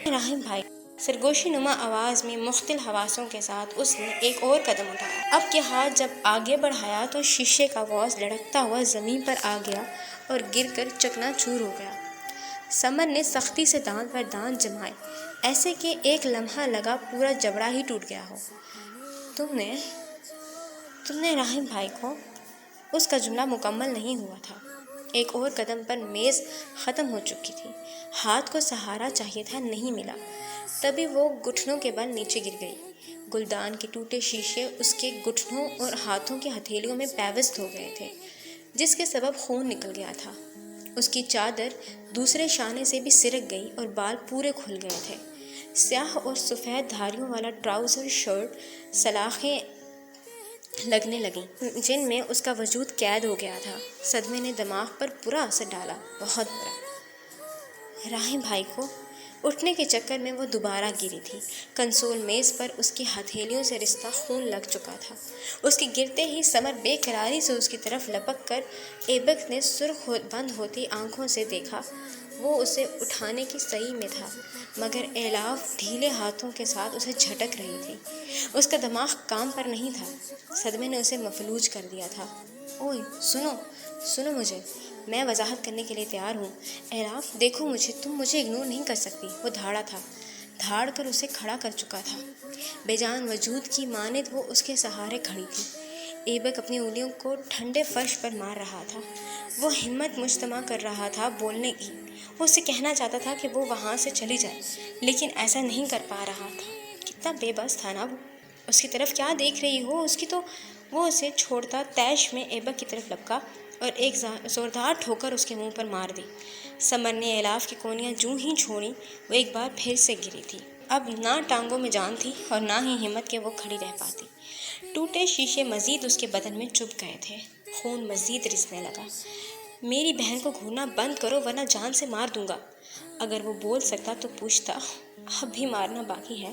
راحم بھائی، سرگوشی نما آواز میں مختل حواسوں کے ساتھ اس نے ایک اور قدم اٹھایا۔ اب کے ہاتھ جب آگے بڑھایا تو شیشے کا واز لڑکتا ہوا زمین پر آ گیا اور گر کر چکنا چور ہو گیا۔ سمر نے سختی سے دانت پر دانت جمائے، ایسے کہ ایک لمحہ لگا پورا جبڑا ہی ٹوٹ گیا ہو۔ تم نے راحم بھائی کو؟ اس کا جملہ مکمل نہیں ہوا تھا۔ ایک اور قدم پر میز ختم ہو چکی تھی۔ ہاتھ کو سہارا چاہیے تھا، نہیں ملا، تبھی وہ گھٹنوں کے بل نیچے گر گئی۔ گلدان کے ٹوٹے شیشے اس کے گھٹنوں اور ہاتھوں کی ہتھیلیوں میں پیوست ہو گئے تھے، جس کے سبب خون نکل گیا تھا۔ اس کی چادر دوسرے شانے سے بھی سرک گئی اور بال پورے کھل گئے تھے۔ سیاہ اور سفید دھاریوں والا ٹراؤزر شرٹ سلاخیں لگنے لگیں جن میں اس کا وجود قید ہو گیا تھا۔ صدمے نے دماغ پر برا اثر ڈالا، بہت برا۔ راحم بھائی کو اٹھنے کے چکر میں وہ دوبارہ گری تھی۔ کنسول میز پر اس کی ہتھیلیوں سے رشتہ خون لگ چکا تھا۔ اس کے گرتے ہی سمر بے قراری سے اس کی طرف لپک کر ایبک نے سرخ بند ہوتی آنکھوں سے دیکھا۔ وہ اسے اٹھانے کی صحیح میں تھا، مگر الاف ڈھیلے ہاتھوں کے ساتھ اسے جھٹک رہی تھی۔ اس کا دماغ کام پر نہیں تھا، صدمے نے اسے مفلوج کر دیا تھا۔ اوئے سنو مجھے، میں وضاحت کرنے کے لیے تیار ہوں۔ الاف دیکھو مجھے، تم مجھے اگنور نہیں کر سکتی۔ وہ دھاڑ کر اسے کھڑا کر چکا تھا۔ بے جان وجود کی مانند وہ اس کے سہارے کھڑی تھی۔ ایبک اپنی انگلیوں کو ٹھنڈے فرش پر مار رہا تھا۔ وہ ہمت مجتمع کر رہا تھا بولنے کی۔ وہ اسے کہنا چاہتا تھا کہ وہ وہاں سے چلی جائے، لیکن ایسا نہیں کر پا رہا تھا۔ کتنا بے بس تھا نا وہ۔ اس کی طرف کیا دیکھ رہی ہو اس کی تو؟ وہ اسے چھوڑتا تیش میں ایبک کی طرف لپکا اور ایک زوردار ٹھوکر اس کے منہ پر مار دی۔ سمر نے الاف کی کونیاں جوں ہی چھوڑیں، وہ ایک بار پھر سے گری تھی۔ اب نہ ٹانگوں میں جان تھی اور نہ ہی ہمت کہ وہ کھڑی رہ پاتی۔ ٹوٹے شیشے مزید اس کے بدن میں چبھ گئے تھے، خون مزید رسنے لگا۔ میری بہن کو گھورنا بند کرو ورنہ جان سے مار دوں گا۔ اگر وہ بول سکتا تو پوچھتا، اب بھی مارنا باقی ہے۔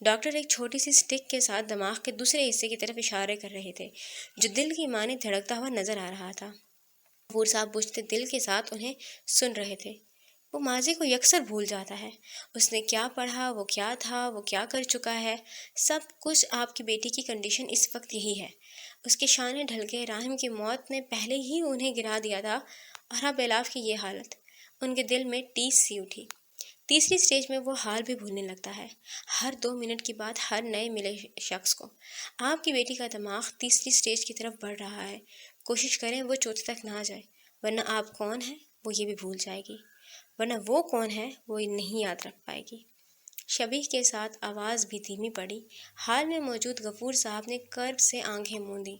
ڈاکٹر ایک چھوٹی سی سٹک کے ساتھ دماغ کے دوسرے حصے کی طرف اشارے کر رہے تھے جو دل کی معنی دھڑکتا ہوا نظر آ رہا تھا۔ غفور صاحب بجھتے دل کے ساتھ انہیں سن رہے تھے۔ وہ ماضی کو یکسر بھول جاتا ہے، اس نے کیا پڑھا، وہ کیا تھا، وہ کیا کر چکا ہے، سب کچھ۔ آپ کی بیٹی کی کنڈیشن اس وقت یہی ہے۔ اس کے شانے ڈھل گئے، راحم کی موت نے پہلے ہی انہیں گرا دیا تھا اور اب الاف کی یہ حالت۔ ان کے دل میں ٹیس سی اٹھی۔ تیسری سٹیج میں وہ حال بھی بھولنے لگتا ہے، ہر 2 منٹ کے بعد ہر نئے ملے شخص کو۔ آپ کی بیٹی کا دماغ تیسری سٹیج کی طرف بڑھ رہا ہے۔ کوشش کریں وہ چوتھے تک نہ جائے، ورنہ آپ کون ہیں وہ یہ بھی بھول جائے گی، ورنہ وہ کون ہے وہ نہیں یاد رکھ پائے گی۔ شبیہ کے ساتھ آواز بھی دھیمی پڑی۔ حال میں موجود غفور صاحب نے کرب سے آنکھیں موندیں۔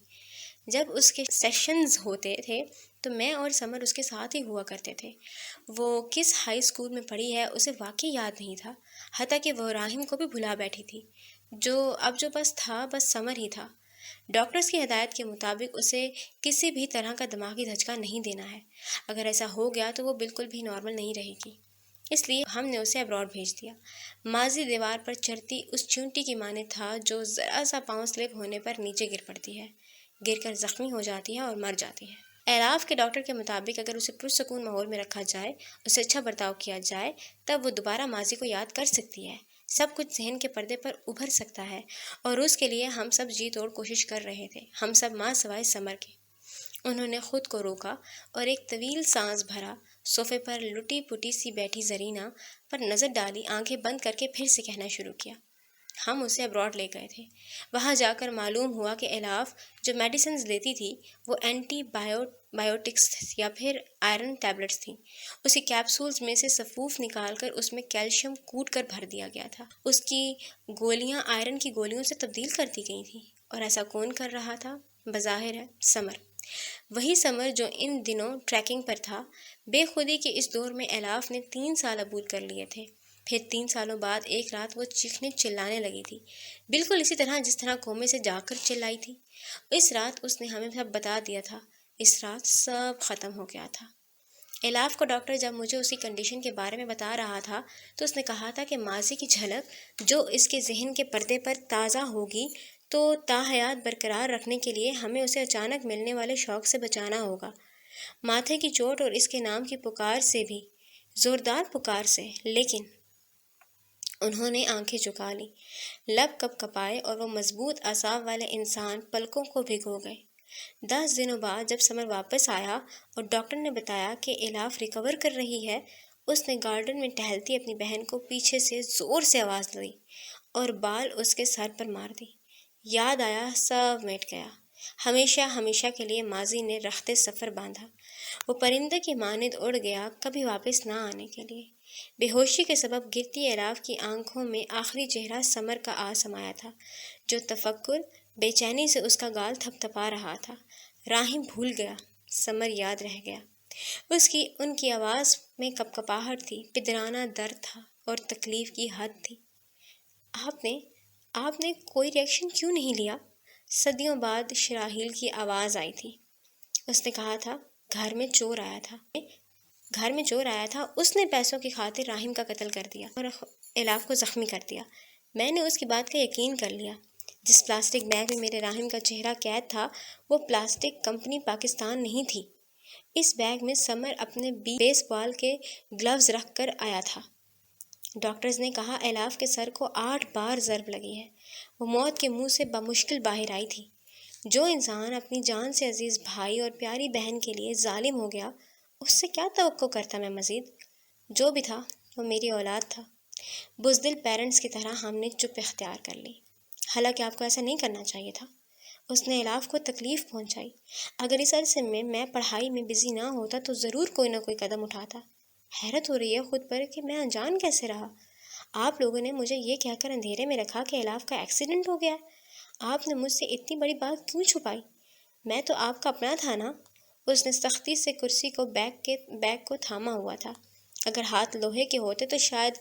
جب اس کے سیشنز ہوتے تھے تو میں اور سمر اس کے ساتھ ہی ہوا کرتے تھے۔ وہ کس ہائی اسکول میں پڑھی ہے اسے واقعی یاد نہیں تھا، حتیٰ کہ وہ راحم کو بھی بھلا بیٹھی تھی۔ جو بس تھا بس سمر ہی تھا۔ ڈاکٹرز کی ہدایت کے مطابق اسے کسی بھی طرح کا دماغی دھچکا نہیں دینا ہے۔ اگر ایسا ہو گیا تو وہ بالکل بھی نارمل نہیں رہے گی، اس لیے ہم نے اسے ابراڈ بھیج دیا۔ ماضی دیوار پر چڑھتی اس چونٹی کی مانند تھا جو ذرا سا پاؤں سلپ ہونے پر نیچے گر پڑتی ہے، گر کر زخمی ہو جاتی ہے اور مر جاتی ہے۔ الاف کے ڈاکٹر کے مطابق اگر اسے پرسکون ماحول میں رکھا جائے، اسے اچھا برتاؤ کیا جائے، تب وہ دوبارہ ماضی کو یاد کر سکتی ہے، سب کچھ ذہن کے پردے پر ابھر سکتا ہے، اور اس کے لیے ہم سب جی توڑ کوشش کر رہے تھے، ہم سب ماں سوائے سمر کے۔ انہوں نے خود کو روکا اور ایک طویل سانس بھرا، صوفے پر لٹی پٹی سی بیٹھی زرینہ پر نظر ڈالی، آنکھیں بند کر کے پھر سے کہنا شروع کیا۔ ہم اسے ابراڈ لے گئے تھے۔ وہاں جا کر معلوم ہوا کہ الاف جو میڈیسنز لیتی تھی وہ اینٹی بایوٹکس یا پھر آئرن ٹیبلٹس تھیں۔ اس کی کیپسولز میں سے سفوف نکال کر اس میں کیلشیم کوٹ کر بھر دیا گیا تھا۔ اس کی گولیاں آئرن کی گولیوں سے تبدیل کر دی گئی تھیں، اور ایسا کون کر رہا تھا؟ بظاہر ہے سمر، وہی سمر جو ان دنوں ٹریکنگ پر تھا۔ بے خودی کے اس دور میں الاف نے 3 سال عبور کر لیے تھے۔ پھر 3 سالوں بعد ایک رات وہ چیخنے چلانے لگی تھی، بالکل اسی طرح جس طرح کومے سے جا کر چلائی تھی۔ اس رات اس نے ہمیں سب بتا دیا تھا، اس رات سب ختم ہو گیا تھا۔ الاف کا ڈاکٹر جب مجھے اس کی کنڈیشن کے بارے میں بتا رہا تھا تو اس نے کہا تھا کہ ماضی کی جھلک جو اس کے ذہن کے پردے پر تازہ ہوگی تو تاحیات برقرار رکھنے کے لیے ہمیں اسے اچانک ملنے والے شوق سے بچانا ہوگا، ماتھے کی چوٹ اور اس کے نام کی پکار سے بھی، زوردار پکار سے۔ لیکن انہوں نے آنکھیں جھکا لیں، لب کپ کپائے، اور وہ مضبوط اعصاب والے انسان پلکوں کو بھگو گئے۔ 10 دنوں بعد جب سمر واپس آیا اور ڈاکٹر نے بتایا کہ الاف ریکور کر رہی ہے، اس نے گارڈن میں ٹہلتی اپنی بہن کو پیچھے سے زور سے آواز دی اور بال اس کے سر پر مار دی۔ یاد آیا، سب مٹ گیا، ہمیشہ ہمیشہ کے لیے ماضی نے رخت سفر باندھا۔ وہ پرندے کی مانند اڑ گیا، کبھی واپس نہ آنے کے لیے۔ بے ہوشی کے سبب گرتی الاف کی آنکھوں میں آخری چہرہ سمر کا آ سمایا تھا، جو تفکر بے چینی سے اس کا گال تھپ تھپا رہا تھا۔ راحم بھول گیا، سمر یاد رہ گیا۔ ان کی آواز میں کپکپاہٹ تھی، پدرانہ درد تھا اور تکلیف کی حد تھی۔ آپ نے کوئی ری ایکشن کیوں نہیں لیا؟ صدیوں بعد شراحیل کی آواز آئی تھی۔ اس نے کہا تھا، گھر میں چور آیا تھا، اس نے پیسوں کی خاطر راحم کا قتل کر دیا اور الاف کو زخمی کر دیا۔ میں نے اس کی بات کا یقین کر لیا۔ جس پلاسٹک بیگ میں میرے راحم کا چہرہ قید تھا وہ پلاسٹک کمپنی پاکستان نہیں تھی۔ اس بیگ میں سمر اپنے بیس بال کے گلوز رکھ کر آیا تھا۔ ڈاکٹرز نے کہا الاف کے سر کو 8 بار ضرب لگی ہے، وہ موت کے منہ سے بمشکل باہر آئی تھی۔ جو انسان اپنی جان سے عزیز بھائی اور پیاری بہن کے لیے ظالم ہو گیا، اس سے کیا توقع کرتا میں مزید؟ جو بھی تھا وہ میری اولاد تھا۔ بزدل پیرنٹس کی طرح ہم نے چپ اختیار کر لی، حالانکہ آپ کو ایسا نہیں کرنا چاہیے تھا۔ اس نے الاف کو تکلیف پہنچائی۔ اگر اس عرصے میں پڑھائی میں بزی نہ ہوتا تو ضرور کوئی نہ کوئی قدم اٹھاتا۔ حیرت ہو رہی ہے خود پر کہ میں انجان کیسے رہا۔ آپ لوگوں نے مجھے یہ کہہ کر اندھیرے میں رکھا کہ الاف کا ایکسیڈنٹ ہو گیا۔ آپ نے مجھ سے اتنی بڑی بات کیوں چھپائی؟ میں تو آپ کا اپنا تھا نا۔ اس نے سختی سے کرسی کو بیگ کو تھاما ہوا تھا۔ اگر ہاتھ لوہے کے ہوتے تو شاید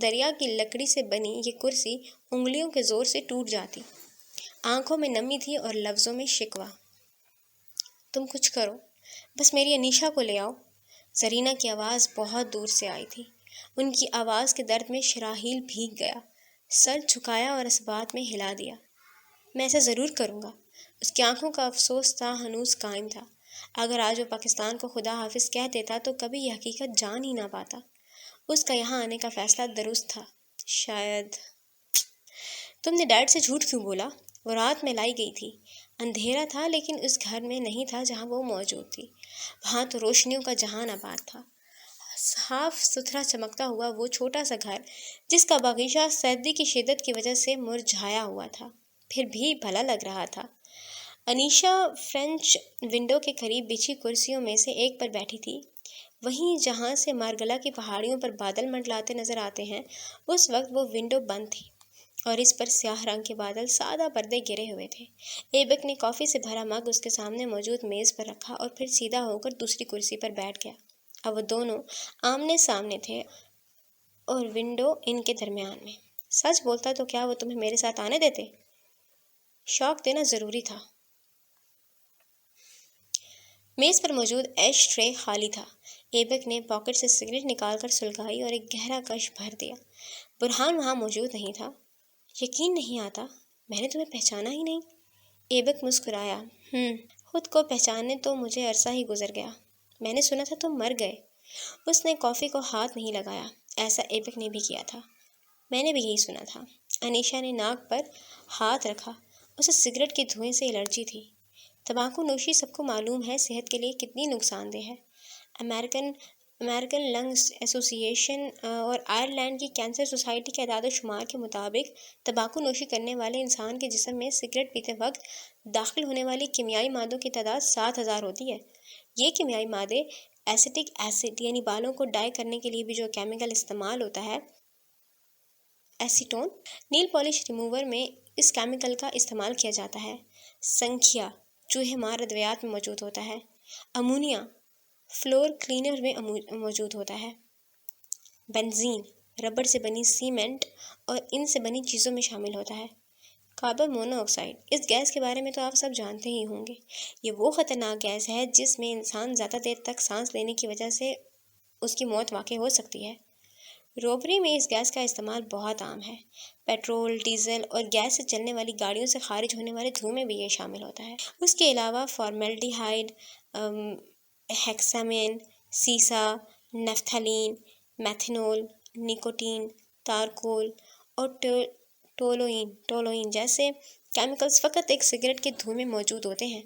دریا کی لکڑی سے بنی یہ کرسی انگلیوں کے زور سے ٹوٹ جاتی۔ آنکھوں میں نمی تھی اور لفظوں میں شکوہ۔ تم کچھ کرو، بس میری انیشا کو لے آؤ۔ زرینہ کی آواز بہت دور سے آئی تھی۔ ان کی آواز کے درد میں شراحیل بھیگ گیا۔ سر جھکایا اور اس بات میں ہلا دیا۔ میں ایسا ضرور کروں گا۔ اس کی آنکھوں کا افسوس تھا ہنوز قائم تھا۔ اگر آج وہ پاکستان کو خدا حافظ کہہ دیتا تو کبھی یہ حقیقت جان ہی نہ پاتا۔ اس کا یہاں آنے کا فیصلہ درست تھا۔ شاید تم نے ڈیڈ سے جھوٹ کیوں بولا؟ وہ رات میں لائی گئی تھی۔ اندھیرا تھا لیکن اس گھر میں نہیں تھا جہاں وہ موجود تھی۔ وہاں تو روشنیوں کا جہان آباد تھا۔ صاف ستھرا چمکتا ہوا وہ چھوٹا سا گھر جس کا باغیچہ سردی کی شدت کی وجہ سے مرجھایا ہوا تھا، پھر بھی بھلا لگ رہا تھا۔ انیشا فرینچ ونڈو کے قریب بچھی کرسیوں میں سے ایک پر بیٹھی تھی، وہیں جہاں سے مارگلا کی پہاڑیوں پر بادل منڈلاتے نظر آتے ہیں۔ اس وقت وہ ونڈو بند تھی اور اس پر سیاہ رنگ کے بادل سادہ پردے گرے ہوئے تھے۔ ایبک نے کافی سے بھرا مگ اس کے سامنے موجود میز پر رکھا اور پھر سیدھا ہو کر دوسری کرسی پر بیٹھ گیا۔ اب وہ دونوں آمنے سامنے تھے اور ونڈو ان کے درمیان میں۔ سچ بولتا تو کیا وہ تمہیں میرے ساتھ آنے دیتے؟ شوق دینا ضروری تھا۔ میز پر موجود ایش ٹرے خالی تھا۔ ایبک نے پاکٹ سے سگریٹ نکال کر سلگائی اور ایک گہرا کش بھر دیا۔ برہان وہاں موجود نہیں تھا۔ یقین نہیں آتا، میں نے تمہیں پہچانا ہی نہیں۔ ایبک مسکرایا۔ خود کو پہچانے تو مجھے عرصہ ہی گزر گیا۔ میں نے سنا تھا تم مر گئے۔ اس نے کافی کو ہاتھ نہیں لگایا۔ ایسا ایبک نے بھی کیا تھا۔ میں نے بھی یہی سنا تھا۔ انیشا نے ناک پر ہاتھ رکھا۔ اسے سگریٹ کے دھوئیں سے الرجی تھی۔ تمباکو نوشی سب کو معلوم ہے صحت کے لیے کتنی نقصان دہ ہے۔ امریکن لنگ ایسوسی ایشن اور آئرلینڈ کی کینسر سوسائٹی کے اعداد و شمار کے مطابق تمباکو نوشی کرنے والے انسان کے جسم میں سگریٹ پیتے وقت داخل ہونے والی کیمیائی مادوں کی تعداد 7,000 ہوتی ہے۔ یہ کیمیائی مادے ایسیٹک ایسڈ یعنی بالوں کو ڈائی کرنے کے لیے بھی جو کیمیکل استعمال ہوتا ہے، ایسیٹون، نیل پالش ریموور میں اس کیمیکل کا استعمال کیا جاتا ہے۔ سنکھیا چوہے مار ادویات میں موجود ہوتا ہے۔ امونیا فلور کلینر میں موجود ہوتا ہے۔ بنزین ربڑ سے بنی سیمنٹ اور ان سے بنی چیزوں میں شامل ہوتا ہے۔ کاربن مونو آکسائڈ، اس گیس کے بارے میں تو آپ سب جانتے ہی ہوں گے۔ یہ وہ خطرناک گیس ہے جس میں انسان زیادہ دیر تک سانس لینے کی وجہ سے اس کی موت واقع ہو سکتی ہے۔ روبری میں اس گیس کا استعمال بہت عام ہے۔ پیٹرول، ڈیزل اور گیس سے چلنے والی گاڑیوں سے خارج ہونے والے دھوئیں میں بھی یہ شامل ہوتا ہے۔ اس کے علاوہ فارمیلڈی ہائیڈ، ہیکسامین، سیسا، نیفتالین، میتھنول، نکوٹین، تارکول اور ٹولوئین جیسے کیمیکلز فقط ایک سگریٹ کے دھوئیں میں موجود ہوتے ہیں۔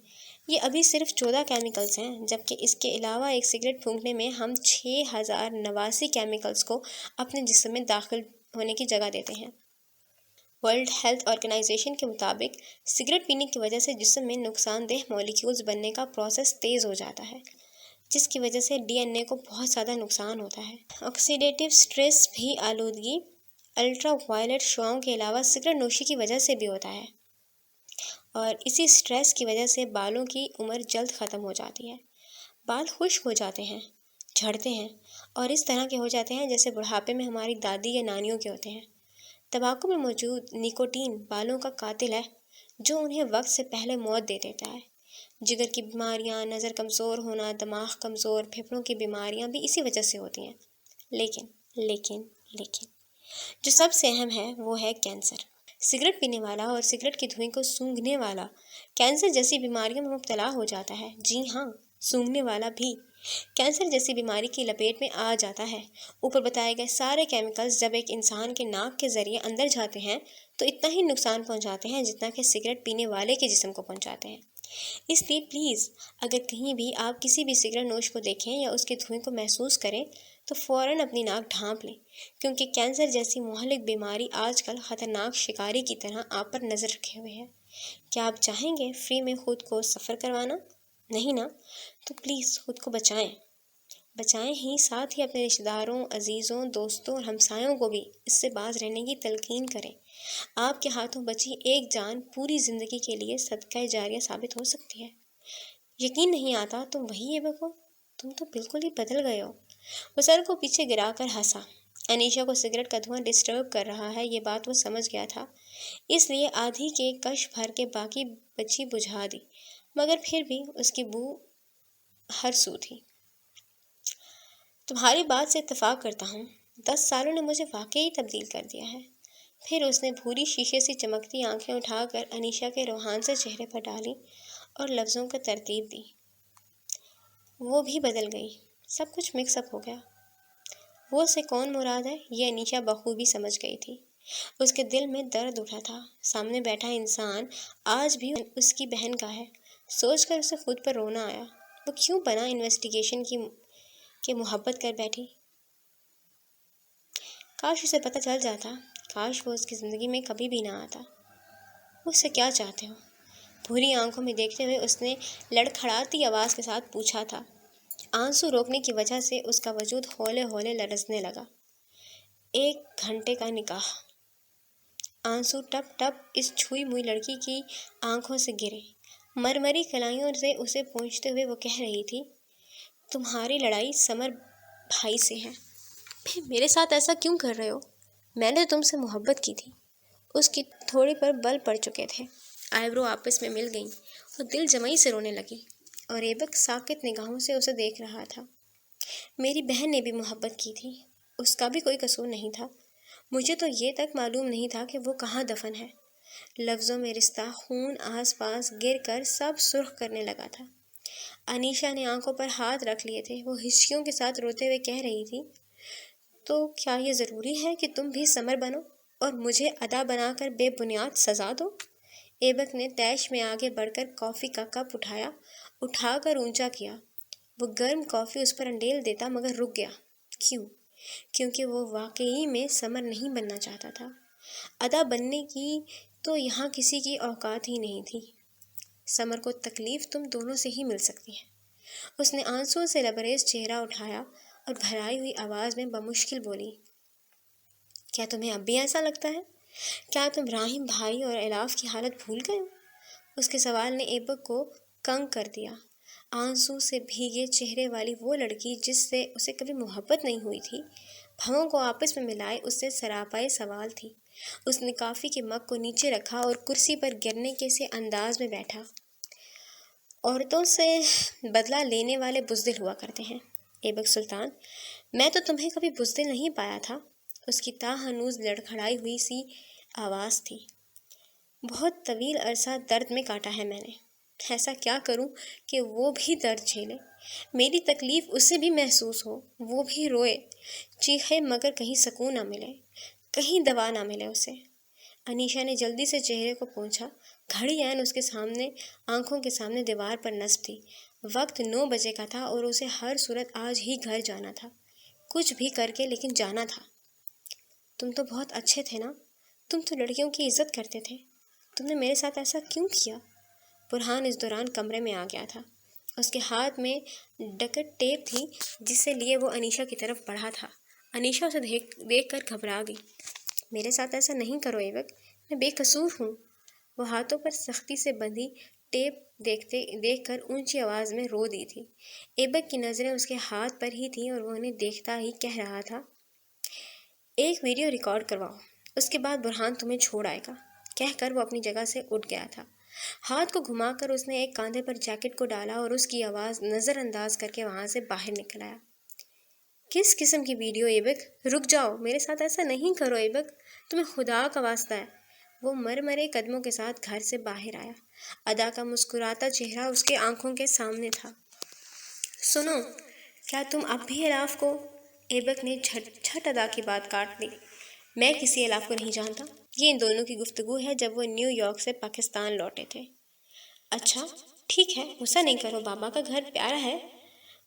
یہ ابھی صرف 14 کیمیکلز ہیں، جبکہ اس کے علاوہ ایک سگریٹ پھونکنے میں ہم 6,089 کیمیکلز کو اپنے جسم میں داخل ہونے کی جگہ دیتے ہیں۔ ورلڈ ہیلتھ آرگنائزیشن کے مطابق سگریٹ پینے کی وجہ سے جسم میں نقصان دہ مالیکیولز بننے کا پروسیس تیز ہو جاتا ہے، جس کی وجہ سے ڈی این اے کو بہت زیادہ نقصان ہوتا ہے۔ آکسیڈیٹیو سٹریس بھی آلودگی، الٹرا وائلٹ شعاؤں کے علاوہ سگریٹ نوشی کی وجہ سے بھی ہوتا ہے، اور اسی سٹریس کی وجہ سے بالوں کی عمر جلد ختم ہو جاتی ہے۔ بال خشک ہو جاتے ہیں، جھڑتے ہیں اور اس طرح کے ہو جاتے ہیں جیسے بڑھاپے میں ہماری دادی یا نانیوں کے ہوتے ہیں۔ تمباکو میں موجود نکوٹین بالوں کا قاتل ہے جو انہیں وقت سے پہلے موت دے دیتا ہے۔ جگر کی بیماریاں، نظر کمزور ہونا، دماغ کمزور، پھیپھڑوں کی بیماریاں بھی اسی وجہ سے ہوتی ہیں۔ لیکن جو سب سے اہم ہے وہ ہے کینسر۔ سگریٹ پینے والا اور سگریٹ کے دھوئیں کو سونگھنے والا کینسر جیسی بیماریوں میں مبتلا ہو جاتا ہے۔ جی ہاں، سونگھنے والا بھی کینسر جیسی بیماری کی لپیٹ میں آ جاتا ہے۔ اوپر بتائے گئے سارے کیمیکلز جب ایک انسان کے ناک کے ذریعے اندر جاتے ہیں تو اتنا ہی نقصان پہنچاتے ہیں جتنا کہ سگریٹ پینے والے کے جسم کو پہنچاتے ہیں۔ اس لیے پلیز اگر کہیں بھی آپ کسی بھی سگریٹ نوش کو دیکھیں یا اس کے دھوئیں کو محسوس کریں تو فوراً اپنی ناک ڈھانپ لیں، کیونکہ کینسر جیسی مہلک بیماری آج کل خطرناک شکاری کی طرح آپ پر نظر رکھے ہوئے ہے۔ کیا آپ چاہیں گے فری میں خود کو سفر کروانا؟ نہیں نا؟ تو پلیز خود کو بچائیں ہی، ساتھ ہی اپنے رشتہ داروں، عزیزوں، دوستوں اور ہمسایوں کو بھی اس سے باز رہنے کی تلقین کریں۔ آپ کے ہاتھوں بچی ایک جان پوری زندگی کے لیے صدقہ جاریہ ثابت ہو سکتی ہے۔ یقین نہیں آتا تم وہی ایبک ہو؟ تم تو بالکل ہی بدل گئے ہو۔ وہ سر کو پیچھے گرا کر ہنسا۔ انیشا کو سگریٹ کا دھواں ڈسٹرب کر رہا ہے یہ بات وہ سمجھ گیا تھا، اس لیے آدھی کے کش بھر کے باقی بچی بجھا دی، مگر پھر بھی اس کی بو ہر سو تھی۔ تمہاری بات سے اتفاق کرتا ہوں، 10 سالوں نے مجھے واقعی تبدیل کر دیا ہے۔ پھر اس نے بھوری شیشے سے چمکتی آنکھیں اٹھا کر انیشا کے روحان سے چہرے پر ڈالی اور لفظوں کو ترتیب دی۔ وہ بھی بدل گئی، سب کچھ مکس اپ ہو گیا۔ وہ سے کون مراد ہے یہ انیشا بخوبی سمجھ گئی تھی۔ اس کے دل میں درد اٹھا تھا۔ سامنے بیٹھا انسان آج بھی اس کی بہن کا ہے۔ سوچ کر اسے خود پر رونا آیا۔ وہ کیوں بنا انویسٹیگیشن کی محبت کر بیٹھی؟ کاش اسے پتہ چل جاتا، کاش وہ اس کی زندگی میں کبھی بھی نہ آتا۔ مجھ سے کیا چاہتے ہو؟ بھوری آنکھوں میں دیکھتے ہوئے اس نے لڑکھڑاتی آواز کے ساتھ پوچھا تھا۔ آنسو روکنے کی وجہ سے اس کا وجود ہولے ہولے لرزنے لگا۔ 1 گھنٹے کا نکاح۔ آنسو ٹپ ٹپ اس چھوئی موئی لڑکی کی آنکھوں سے گرے۔ مرمری کلائیوں سے اسے پوچھتے ہوئے وہ کہہ رہی تھی، تمہاری لڑائی سمر بھائی سے ہے۔ پھر میرے ساتھ ایسا کیوں کر رہے ہو؟ میں نے تم سے محبت کی تھی۔ اس کی تھوڑی پر بل پڑ چکے تھے۔ آئیبرو آپس میں مل گئیں اور دل جمعی سے رونے لگی، اور ایبک ساکت نگاہوں سے اسے دیکھ رہا تھا۔ میری بہن نے بھی محبت کی تھی، اس کا بھی کوئی قصور نہیں تھا۔ مجھے تو یہ تک معلوم نہیں تھا کہ وہ کہاں دفن ہے۔ لفظوں میں رشتہ خون آس پاس گر کر سب سرخ کرنے لگا تھا۔ انیشا نے آنکھوں پر ہاتھ رکھ لیے تھے۔ وہ ہچکیوں کے ساتھ روتے ہوئے کہہ رہی تھی، تو کیا یہ ضروری ہے کہ تم بھی سمر بنو اور مجھے ادا بنا کر بے بنیاد سزا دو؟ ایبک نے تیش میں آگے بڑھ کر کافی کا کپ اٹھا کر اونچا کیا۔ وہ گرم کافی اس پر انڈیل دیتا مگر رک گیا۔ کیوں؟ کیونکہ وہ واقعی میں سمر نہیں بننا چاہتا تھا۔ ادا بننے کی تو یہاں کسی کی اوقات ہی نہیں تھی۔ سمر کو تکلیف تم دونوں سے ہی مل سکتی ہے۔ اس نے آنسوؤں سے لبریز چہرہ اٹھایا اور بھرائی ہوئی آواز میں بمشکل بولی، کیا تمہیں اب بھی ایسا لگتا ہے؟ کیا تم راہیم بھائی اور الاف کی حالت بھول گئے ہو؟ اس کے سوال نے ایبک کو کنگ کر دیا۔ آنسو سے بھیگے چہرے والی وہ لڑکی جس سے اسے کبھی محبت نہیں ہوئی تھی، بھووں کو آپس میں ملائے اس سے سراپائے سوال تھی۔ اس نے کافی کے مگ کو نیچے رکھا اور کرسی پر گرنے کے سے انداز میں بیٹھا۔ عورتوں سے بدلہ لینے والے بزدل ہوا کرتے ہیں ایبک سلطان، میں تو تمہیں کبھی بزدل نہیں پایا تھا۔ اس کی تاہنوز لڑکھڑائی ہوئی سی آواز تھی۔ بہت طویل عرصہ درد میں کاٹا ہے میں نے، ایسا کیا کروں کہ وہ بھی درد جھیلے، میری تکلیف اسے بھی محسوس ہو، وہ بھی روئے چیخے مگر کہیں سکون نہ ملے، کہیں دوا نہ ملے اسے۔ انیشا نے جلدی سے چہرے کو پوچھا۔ گھڑی عین اس کے سامنے آنکھوں کے سامنے دیوار پر نصب تھی۔ وقت 9 بجے کا تھا اور اسے ہر صورت آج ہی گھر جانا تھا، کچھ بھی کر کے لیکن جانا تھا۔ تم تو بہت اچھے تھے نا، تم تو لڑکیوں کی عزت کرتے تھے، تم نے میرے ساتھ ایسا کیوں کیا؟ برہان اس دوران کمرے میں آ گیا تھا۔ اس کے ہاتھ میں ڈکٹ ٹیپ تھی جسے لیے وہ انیشا کی طرف بڑھا تھا۔ انیشا اسے دیکھ کر گھبرا گئی۔ میرے ساتھ ایسا نہیں کرو ایبک، میں بے قصور ہوں۔ وہ ہاتھوں پر سختی سے بندھی ٹیپ دیکھ کر اونچی آواز میں رو دی تھی۔ ایبک کی نظریں اس کے ہاتھ پر ہی تھیں اور وہ انہیں دیکھتا ہی کہہ رہا تھا، ایک ویڈیو ریکارڈ کرواؤ، اس کے بعد برہان تمہیں چھوڑ آئے گا، کہہ کر وہ اپنی جگہ سے اٹھ گیا تھا۔ ہاتھ کو گھما کر اس نے ایک کاندھے پر جیکٹ کو ڈالا اور اس کی آواز نظر انداز کر کے وہاں سے باہر نکل آیا۔ کس قسم کی ویڈیو ایبک؟ رک جاؤ، میرے ساتھ ایسا نہیں کرو ایبک، تمہیں خدا کا واسطہ ہے۔ وہ مرمرے قدموں کے ساتھ گھر سے باہر آیا۔ ادا کا مسکراتا چہرہ اس کے آنکھوں کے سامنے تھا۔ سنو، کیا تم اب بھی الاف کو؟ ایبک نے جھٹ ادا کی بات کاٹ دی۔ میں کسی الاف کو نہیں جانتا۔ یہ ان دونوں کی گفتگو ہے جب وہ نیو یارک سے پاکستان لوٹے تھے۔ اچھا ٹھیک ہے، غصہ نہیں کرو، بابا کا گھر پیارا ہے۔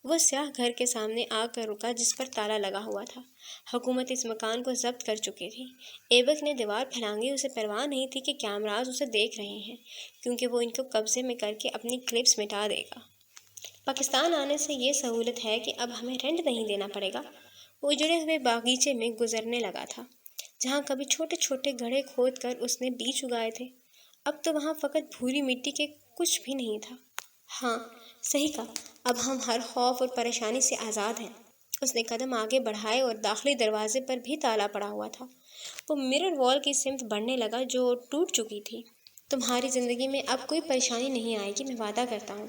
وہ سیاہ گھر کے سامنے آ کر رکا جس پر تالا لگا ہوا تھا۔ حکومت اس مکان کو ضبط کر چکی تھی۔ ایبک نے دیوار پھلانگی، اسے پرواہ نہیں تھی کہ کیمراز اسے دیکھ رہے ہیں، کیونکہ وہ ان کو قبضے میں کر کے اپنی کلپس مٹا دے گا۔ پاکستان آنے سے یہ سہولت ہے کہ اب ہمیں رینٹ نہیں دینا پڑے گا۔ وہ اجڑے ہوئے باغیچے میں گزرنے لگا تھا، جہاں کبھی چھوٹے چھوٹے گڑھے کھود کر اس نے بیج اگائے تھے۔ اب تو وہاں فقط بھوری مٹی کے کچھ بھی نہیں تھا۔ ہاں صحیح کہا، اب ہم ہر خوف اور پریشانی سے آزاد ہیں۔ اس نے قدم آگے بڑھائے اور داخلی دروازے پر بھی تالا پڑا ہوا تھا۔ وہ مرر وال کی سمت بڑھنے لگا جو ٹوٹ چکی تھی۔ تمہاری زندگی میں اب کوئی پریشانی نہیں آئے گی، میں وعدہ کرتا ہوں۔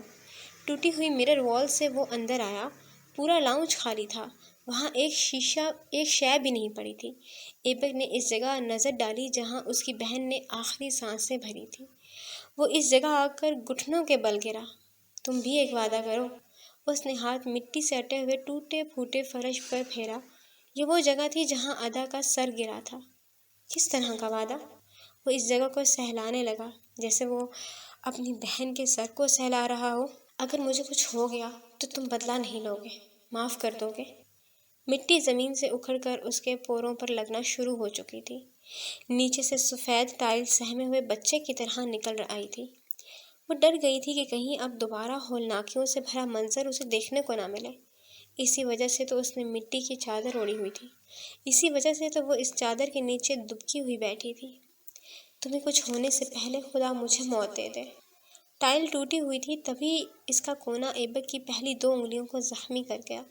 ٹوٹی ہوئی مرر وال سے وہ اندر آیا۔ پورا لاؤنج خالی تھا۔ وہاں ایک شے بھی نہیں پڑی تھی۔ ایبک نے اس جگہ نظر ڈالی جہاں اس کی بہن نے آخری سانسیں بھری تھی۔ وہ اس جگہ آ کر گھٹنوں کے بل گرا۔ تم بھی ایک وعدہ کرو۔ اس نے ہاتھ مٹی سے اٹے ہوئے ٹوٹے پھوٹے فرش پر پھیرا۔ یہ وہ جگہ تھی جہاں ادا کا سر گرا تھا۔ کس طرح کا وعدہ؟ وہ اس جگہ کو سہلانے لگا جیسے وہ اپنی بہن کے سر کو سہلا رہا ہو۔ اگر مجھے کچھ ہو گیا تو تم بدلہ نہیں لو گے، معاف کر دو گے؟ مٹی زمین سے اکھڑ کر اس کے پوروں پر لگنا شروع ہو چکی تھی۔ نیچے سے سفید ٹائل سہمے ہوئے بچے کی طرح نکل آئی تھی۔ وہ ڈر گئی تھی کہ کہیں اب دوبارہ ہولناکیوں سے بھرا منظر اسے دیکھنے کو نہ ملے۔ اسی وجہ سے تو اس نے مٹی کی چادر اوڑھی ہوئی تھی، اسی وجہ سے تو وہ اس چادر کے نیچے دبکی ہوئی بیٹھی تھی۔ تمہیں کچھ ہونے سے پہلے خدا مجھے موت دے دے۔ ٹائل ٹوٹی ہوئی تھی، تبھی اس کا کونا ایبک کی پہلی 2 انگلیوں کو زخمی کر گیا۔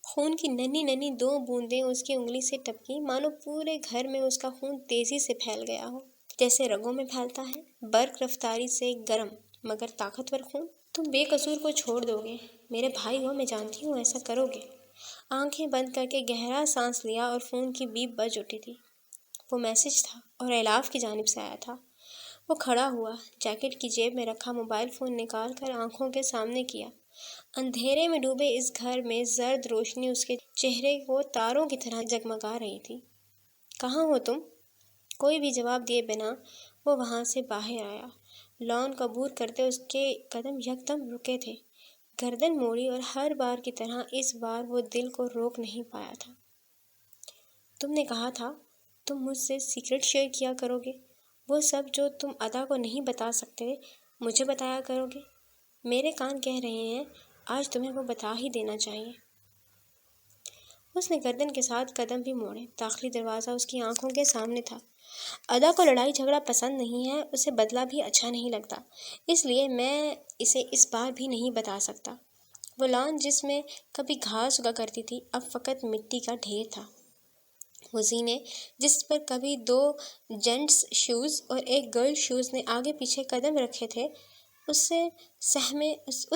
خون کی ننھی ننھی 2 بوندیں اس کی انگلی سے ٹپکی، مانو پورے گھر میں اس کا خون تیزی سے پھیل گیا ہو، جیسے رگوں میں پھیلتا ہے برق رفتاری سے گرم مگر طاقتور خون۔ تم بے قصور کو چھوڑ دو گے، میرے بھائی ہو، میں جانتی ہوں ایسا کرو گے۔ آنکھیں بند کر کے گہرا سانس لیا اور فون کی بیپ بج اٹھی تھی۔ وہ میسج تھا اور الاف کی جانب سے آیا تھا۔ وہ کھڑا ہوا، جیکٹ کی جیب میں رکھا موبائل فون نکال کر آنکھوں کے سامنے کیا۔ اندھیرے میں ڈوبے اس گھر میں زرد روشنی اس کے چہرے کو تاروں کی طرح جگمگا رہی تھی۔ کہاں ہو تم؟ کوئی بھی جواب دیے بنا وہ وہاں سے باہر آیا۔ لان کو عبور کرتے اس کے قدم یکدم رکے تھے۔ گردن موڑی اور ہر بار کی طرح اس بار وہ دل کو روک نہیں پایا تھا۔ تم نے کہا تھا تم مجھ سے سیکرٹ شیئر کیا کرو گے، وہ سب جو تم ادا کو نہیں بتا سکتے مجھے بتایا کرو گے۔ میرے کان کہہ رہے ہیں آج تمہیں وہ بتا ہی دینا چاہیے۔ اس نے گردن کے ساتھ قدم بھی موڑے۔ داخلی دروازہ اس کی آنکھوں کے سامنے تھا۔ ادا کو لڑائی جھگڑا پسند نہیں ہے، اسے بدلہ بھی اچھا نہیں لگتا، اس لیے میں اسے اس بار بھی نہیں بتا سکتا۔ وہ لان جس میں کبھی گھاس اگا کرتی تھی اب فقط مٹی کا ڈھیر تھا۔ وہ زینے جس پر کبھی 2 جینٹس شوز اور ایک گرل شوز نے آگے پیچھے قدم رکھے تھے اس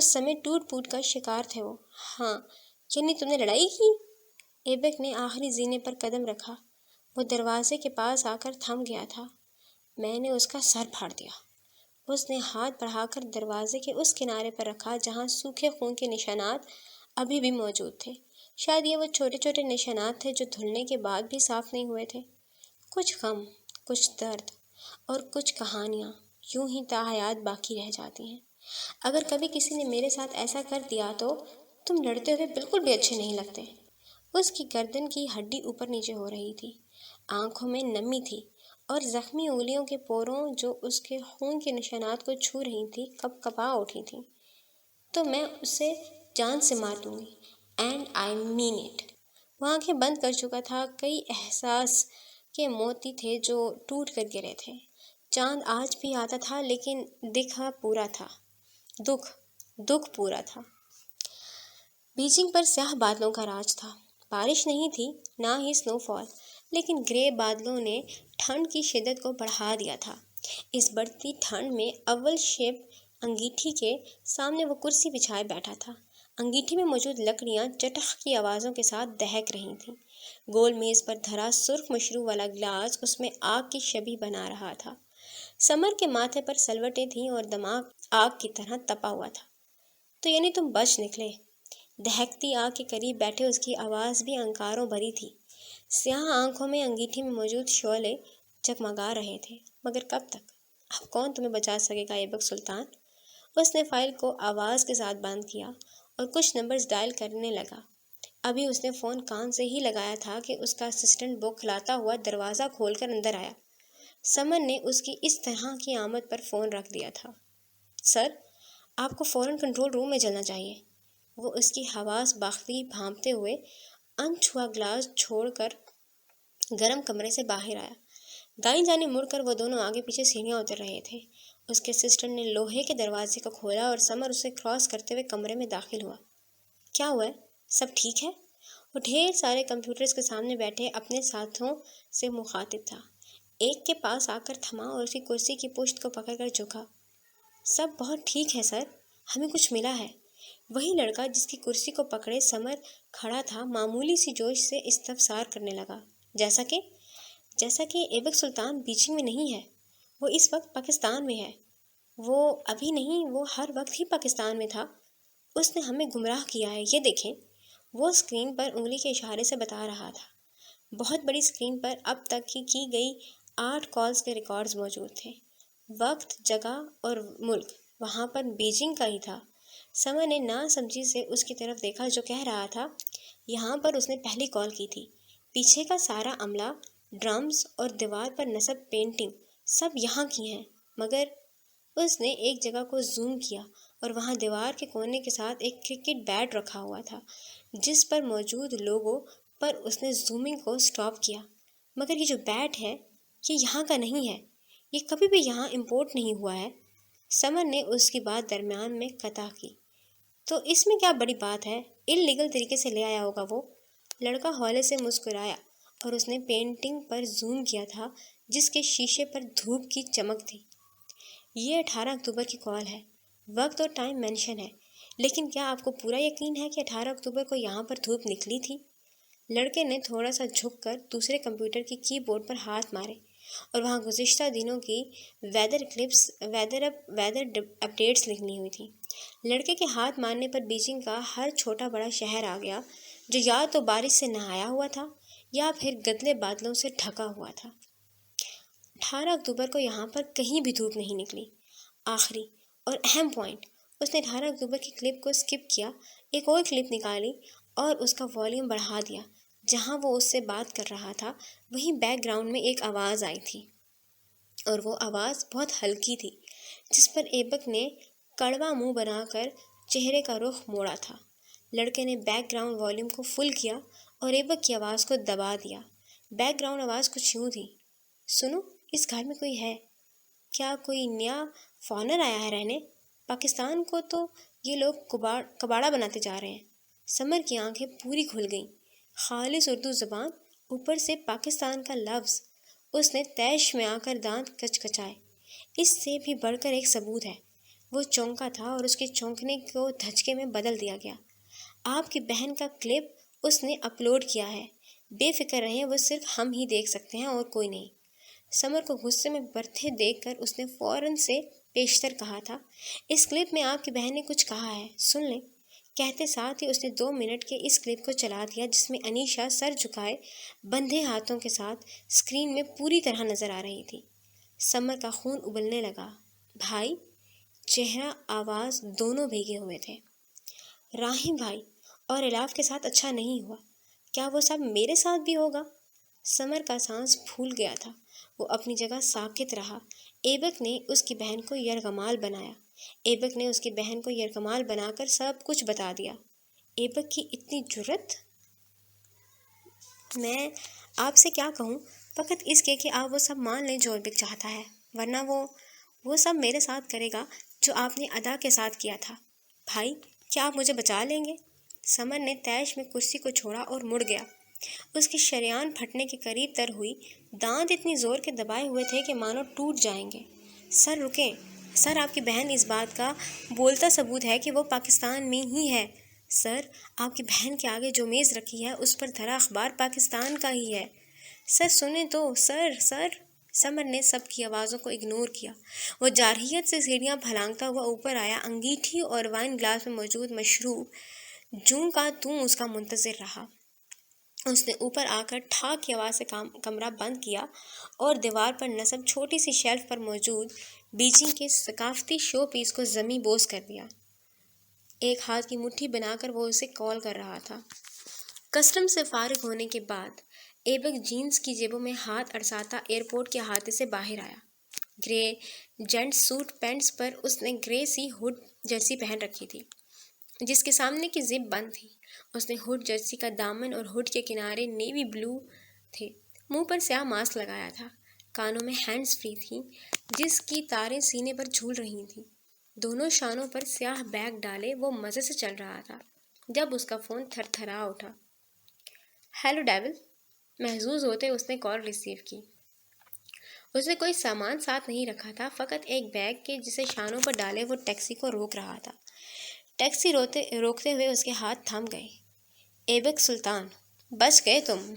سمے ٹوٹ پھوٹ کا شکار تھے وہ۔ ہاں، یعنی تم نے لڑائی کی؟ ایبک نے آخری زینے پر قدم رکھا۔ وہ دروازے کے پاس آ کر تھم گیا تھا۔ میں نے اس کا سر پھاڑ دیا۔ اس نے ہاتھ بڑھا کر دروازے کے اس کنارے پر رکھا جہاں سوکھے خون کے نشانات ابھی بھی موجود تھے۔ شاید یہ وہ چھوٹے چھوٹے نشانات تھے جو دھلنے کے بعد بھی صاف نہیں ہوئے تھے۔ کچھ غم، کچھ درد اور کچھ کہانیاں یوں ہی تاحیات باقی رہ جاتی ہیں۔ اگر کبھی کسی نے میرے ساتھ ایسا کر دیا تو تم لڑتے ہوئے بالکل بھی اچھے نہیں لگتے۔ اس کی گردن کی ہڈی اوپر نیچے ہو رہی تھی، آنکھوں میں نمی تھی اور زخمی انگلیوں کے پوروں جو اس کے خون کے نشانات کو چھو رہی تھی کپ کپا اٹھی تھیں۔ تو میں اسے جان سے مار دوں گی، اینڈ آئی مین اٹ۔ وہ آنکھیں بند کر چکا تھا۔ کئی احساس کے موتی تھے جو ٹوٹ کر گرے تھے۔ چاند آج بھی آتا تھا لیکن دکھ پورا تھا۔ بیجنگ پر سیاہ بادلوں کا راج تھا۔ بارش نہیں تھی، نہ ہی سنو فال، لیکن گرے بادلوں نے ٹھنڈ کی شدت کو بڑھا دیا تھا۔ اس بڑھتی ٹھنڈ میں اول شیپ انگیٹھی کے سامنے وہ کرسی بچھائے بیٹھا تھا۔ انگیٹھی میں موجود لکڑیاں چٹخ کی آوازوں کے ساتھ دہک رہی تھیں۔ گول میز پر دھرا سرخ مشروب والا گلاس اس میں آگ کی شبیہ بنا رہا تھا۔ سمر کے ماتھے پر سلوٹیں تھیں اور دماغ آگ کی طرح تپا ہوا تھا۔ تو یعنی تم بچ نکلے؟ دہکتی آگ کے قریب بیٹھے اس کی آواز بھی انکاروں بھری تھی۔ سیاہ آنکھوں میں انگیٹھی میں موجود شعلے جگمگا رہے تھے۔ مگر کب تک؟ اب کون تمہیں بچا سکے گا ایبک سلطان؟ اس نے فائل کو آواز کے ساتھ بند کیا اور کچھ نمبرز ڈائل کرنے لگا۔ ابھی اس نے فون کان سے ہی لگایا تھا کہ اس کا اسسٹنٹ بوکھلاتا ہوا دروازہ کھول کر اندر آیا۔ سمر نے اس کی اس طرح کی آمد پر فون رکھ دیا تھا۔ سر، آپ کو فوراً کنٹرول روم میں چلنا چاہیے۔ وہ اس کی حواس باخبری بھانپتے ہوئے انچھوا گلاس چھوڑ کر گرم کمرے سے باہر آیا۔ دائیں جانب مڑ کر وہ دونوں آگے پیچھے سیڑھیاں اتر رہے تھے۔ اس کے اسسٹنٹ نے لوہے کے دروازے کو کھولا اور سمر اسے کراس کرتے ہوئے کمرے میں داخل ہوا۔ کیا ہوا ہے؟ سب ٹھیک ہے؟ وہ ڈھیر سارے کمپیوٹرز کے سامنے بیٹھے اپنے ساتھیوں سے مخاطب تھا۔ ایک کے پاس آ کر تھما اور اس کی کرسی کی پشت کو پکڑ کر جھکا۔ سب بہت ٹھیک ہے سر، ہمیں کچھ ملا ہے۔ وہی لڑکا جس کی کرسی کو پکڑے سمر کھڑا تھا معمولی سی جوش سے استفسار کرنے لگا، جیسا کہ ایبک سلطان بیجنگ میں نہیں ہے، وہ اس وقت پاکستان میں ہے۔ وہ ابھی نہیں، وہ ہر وقت ہی پاکستان میں تھا۔ اس نے ہمیں گمراہ کیا ہے، یہ دیکھیں۔ وہ اسکرین پر انگلی کے اشارے سے بتا رہا تھا۔ بہت بڑی اسکرین پر اب تک کی گئی 8 کالز کے ریکارڈز موجود تھے۔ وقت، جگہ اور ملک وہاں پر بیجنگ کا ہی تھا۔ سمر نے نا سمجھی سے اس کی طرف دیکھا جو کہہ رہا تھا، یہاں پر اس نے پہلی کال کی تھی۔ پیچھے کا سارا عملہ، ڈرمز اور دیوار پر نصب پینٹنگ سب یہاں کی ہیں، مگر اس نے ایک جگہ کو زوم کیا اور وہاں دیوار کے کونے کے ساتھ ایک کرکٹ بیٹ رکھا ہوا تھا جس پر موجود لوگو پر اس نے زومنگ کو سٹاپ کیا۔ مگر یہ جو بیٹ ہے یہ یہاں کا نہیں ہے، یہ کبھی بھی یہاں امپورٹ نہیں ہوا ہے۔ سمر نے اس کی بات درمیان میں قطع کی۔ تو اس میں کیا بڑی بات ہے، انلیگل طریقے سے لے آیا ہوگا وہ۔ لڑکا ہولے سے مسکرایا اور اس نے پینٹنگ پر زوم کیا تھا جس کے شیشے پر دھوپ کی چمک تھی۔ یہ 18 اکتوبر کی کال ہے، وقت اور ٹائم مینشن ہے، لیکن کیا آپ کو پورا یقین ہے کہ 18 اکتوبر کو یہاں پر دھوپ نکلی تھی؟ لڑکے نے تھوڑا سا جھک کر دوسرے کمپیوٹر کی کی بورڈ پر ہاتھ مارے اور وہاں گزشتہ دنوں کی ویدر اپڈیٹس لکھنی ہوئی تھی۔ لڑکے کے ہاتھ مارنے پر بیجنگ کا ہر چھوٹا بڑا شہر آ گیا جو یا تو بارش سے نہایا ہوا تھا یا پھر گدلے بادلوں سے ڈھکا ہوا تھا۔ 18 اکتوبر کو یہاں پر کہیں بھی دھوپ نہیں نکلی۔ آخری اور اہم پوائنٹ، اس نے 18 اکتوبر کی کلپ کو سکپ کیا، ایک اور کلپ نکالی اور اس کا والیوم بڑھا دیا۔ جہاں وہ اس سے بات کر رہا تھا وہیں بیک گراؤنڈ میں ایک آواز آئی تھی، اور وہ آواز بہت ہلکی تھی جس پر ایبک نے کڑوا منہ بنا کر چہرے کا رخ موڑا تھا۔ لڑکے نے بیک گراؤنڈ والیوم کو فل کیا اور ایبک کی آواز کو دبا دیا۔ بیک گراؤنڈ آواز کچھ یوں تھی، سنو، اس گھر میں کوئی ہے کیا؟ کوئی نیا فارنر آیا ہے رہنے؟ پاکستان کو تو یہ لوگ کباڑا بناتے جا رہے ہیں۔ سمر کی آنکھیں پوری کھل گئیں۔ خالص اردو زبان، اوپر سے پاکستان کا لفظ۔ اس نے طیش میں آ کر دانت کچکچائے۔ اس سے بھی بڑھ کر ایک ثبوت ہے۔ وہ چونکا تھا اور اس کے چونکنے کو دھچکے میں بدل دیا گیا۔ آپ کی بہن کا کلپ اس نے اپلوڈ کیا ہے، بے فکر رہیں، وہ صرف ہم ہی دیکھ سکتے ہیں اور کوئی نہیں۔ سمر کو غصے میں برتے دیکھ کر اس نے فوراً سے پیشتر کہا تھا، اس کلپ میں آپ کی بہن نے کچھ کہا ہے، سن لیں۔ کہتے ساتھ ہی اس نے 2 منٹ کے اس کلپ کو چلا دیا جس میں انیشا سر جھکائے بندھے ہاتھوں کے ساتھ اسکرین میں پوری طرح نظر آ رہی تھی۔ سمر کا خون ابلنے لگا۔ بھائی، چہرہ آواز دونوں بھیگے ہوئے تھے۔ راہیم بھائی اور الاف کے ساتھ اچھا نہیں ہوا، کیا وہ سب میرے ساتھ بھی ہوگا؟ سمر کا سانس پھول گیا تھا، وہ اپنی جگہ ساکت رہا۔ ایبک نے اس کی بہن کو یرغمال بنا کر سب کچھ بتا دیا۔ ایبک کی اتنی جرأت! میں آپ سے کیا کہوں، فقط اس کے کہ آپ وہ سب مان لیں جو ایبک چاہتا ہے، ورنہ وہ سب میرے ساتھ کرے گا جو آپ نے ادا کے ساتھ کیا تھا۔ بھائی، کیا آپ مجھے بچا لیں گے؟ سمر نے طیش میں کرسی کو چھوڑا اور مڑ گیا۔ اس کی شریان پھٹنے کے قریب تر ہوئی، دانت اتنی زور کے دبائے ہوئے تھے کہ مانو ٹوٹ جائیں گے۔ سر رکیں، سر، آپ کی بہن اس بات کا بولتا ثبوت ہے کہ وہ پاکستان میں ہی ہے۔ سر، آپ کی بہن کے آگے جو میز رکھی ہے اس پر دھرا اخبار پاکستان کا ہی ہے۔ سر سنیں تو، سر۔ سمر نے سب کی آوازوں کو اگنور کیا۔ وہ جارحیت سے سیڑھیاں پھلانگتا ہوا اوپر آیا، انگیٹھی اور وائن گلاس میں موجود مشروب جوں کا توں اس کا منتظر رہا۔ اس نے اوپر آ کر ٹھاک کی آواز سے کمرہ بند کیا اور دیوار پر نصب چھوٹی سی شیلف پر موجود بیجنگ کے ثقافتی شو پیس کو زمیں بوس کر دیا۔ ایک ہاتھ کی مٹھی بنا کر وہ اسے کال کر رہا تھا۔ کسٹم سے فارغ ہونے کے بعد ایبک جینز کی جیبوں میں ہاتھ اڑساتا ایئرپورٹ کے احاطے سے باہر آیا۔ گرے جینٹ سوٹ پینٹس پر اس نے گرے سی ہوڈ جرسی پہن رکھی تھی جس کے سامنے کی زپ بند تھی۔ اس نے ہوڈ جرسی کا دامن اور ہوڈ کے کنارے نیوی بلو تھے۔ منہ پر سیاہ ماسک لگایا تھا، کانوں میں ہینڈز فری تھیں جس کی تاریں سینے پر جھول رہی تھیں۔ دونوں شانوں پر سیاہ بیگ ڈالے وہ مزے سے چل رہا تھا جب اس کا فون تھر تھرا اٹھا۔ ہیلو ڈیول، محظوظ ہوتے اس نے کال ریسیو کی۔ اس نے کوئی سامان ساتھ نہیں رکھا تھا، فقط ایک بیگ کے جسے شانوں پر ڈالے وہ ٹیکسی کو روک رہا تھا۔ ٹیکسی روکتے ہوئے اس کے ہاتھ تھم گئے۔ ایبک سلطان، بچ گئے تم،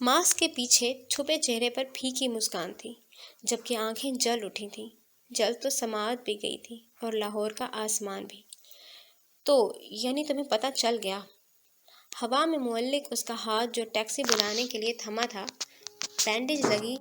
ماسک کے پیچھے چھپے چہرے پر پھیکی مسکان تھی، جبکہ آنکھیں جل اٹھی تھیں۔ جل تو سماعت بھی گئی تھی اور لاہور کا آسمان بھی۔ تو یعنی تمہیں پتہ چل گیا؟ ہوا میں معلق اس کا ہاتھ جو ٹیکسی بلانے کے لیے تھما تھا، بینڈیج لگی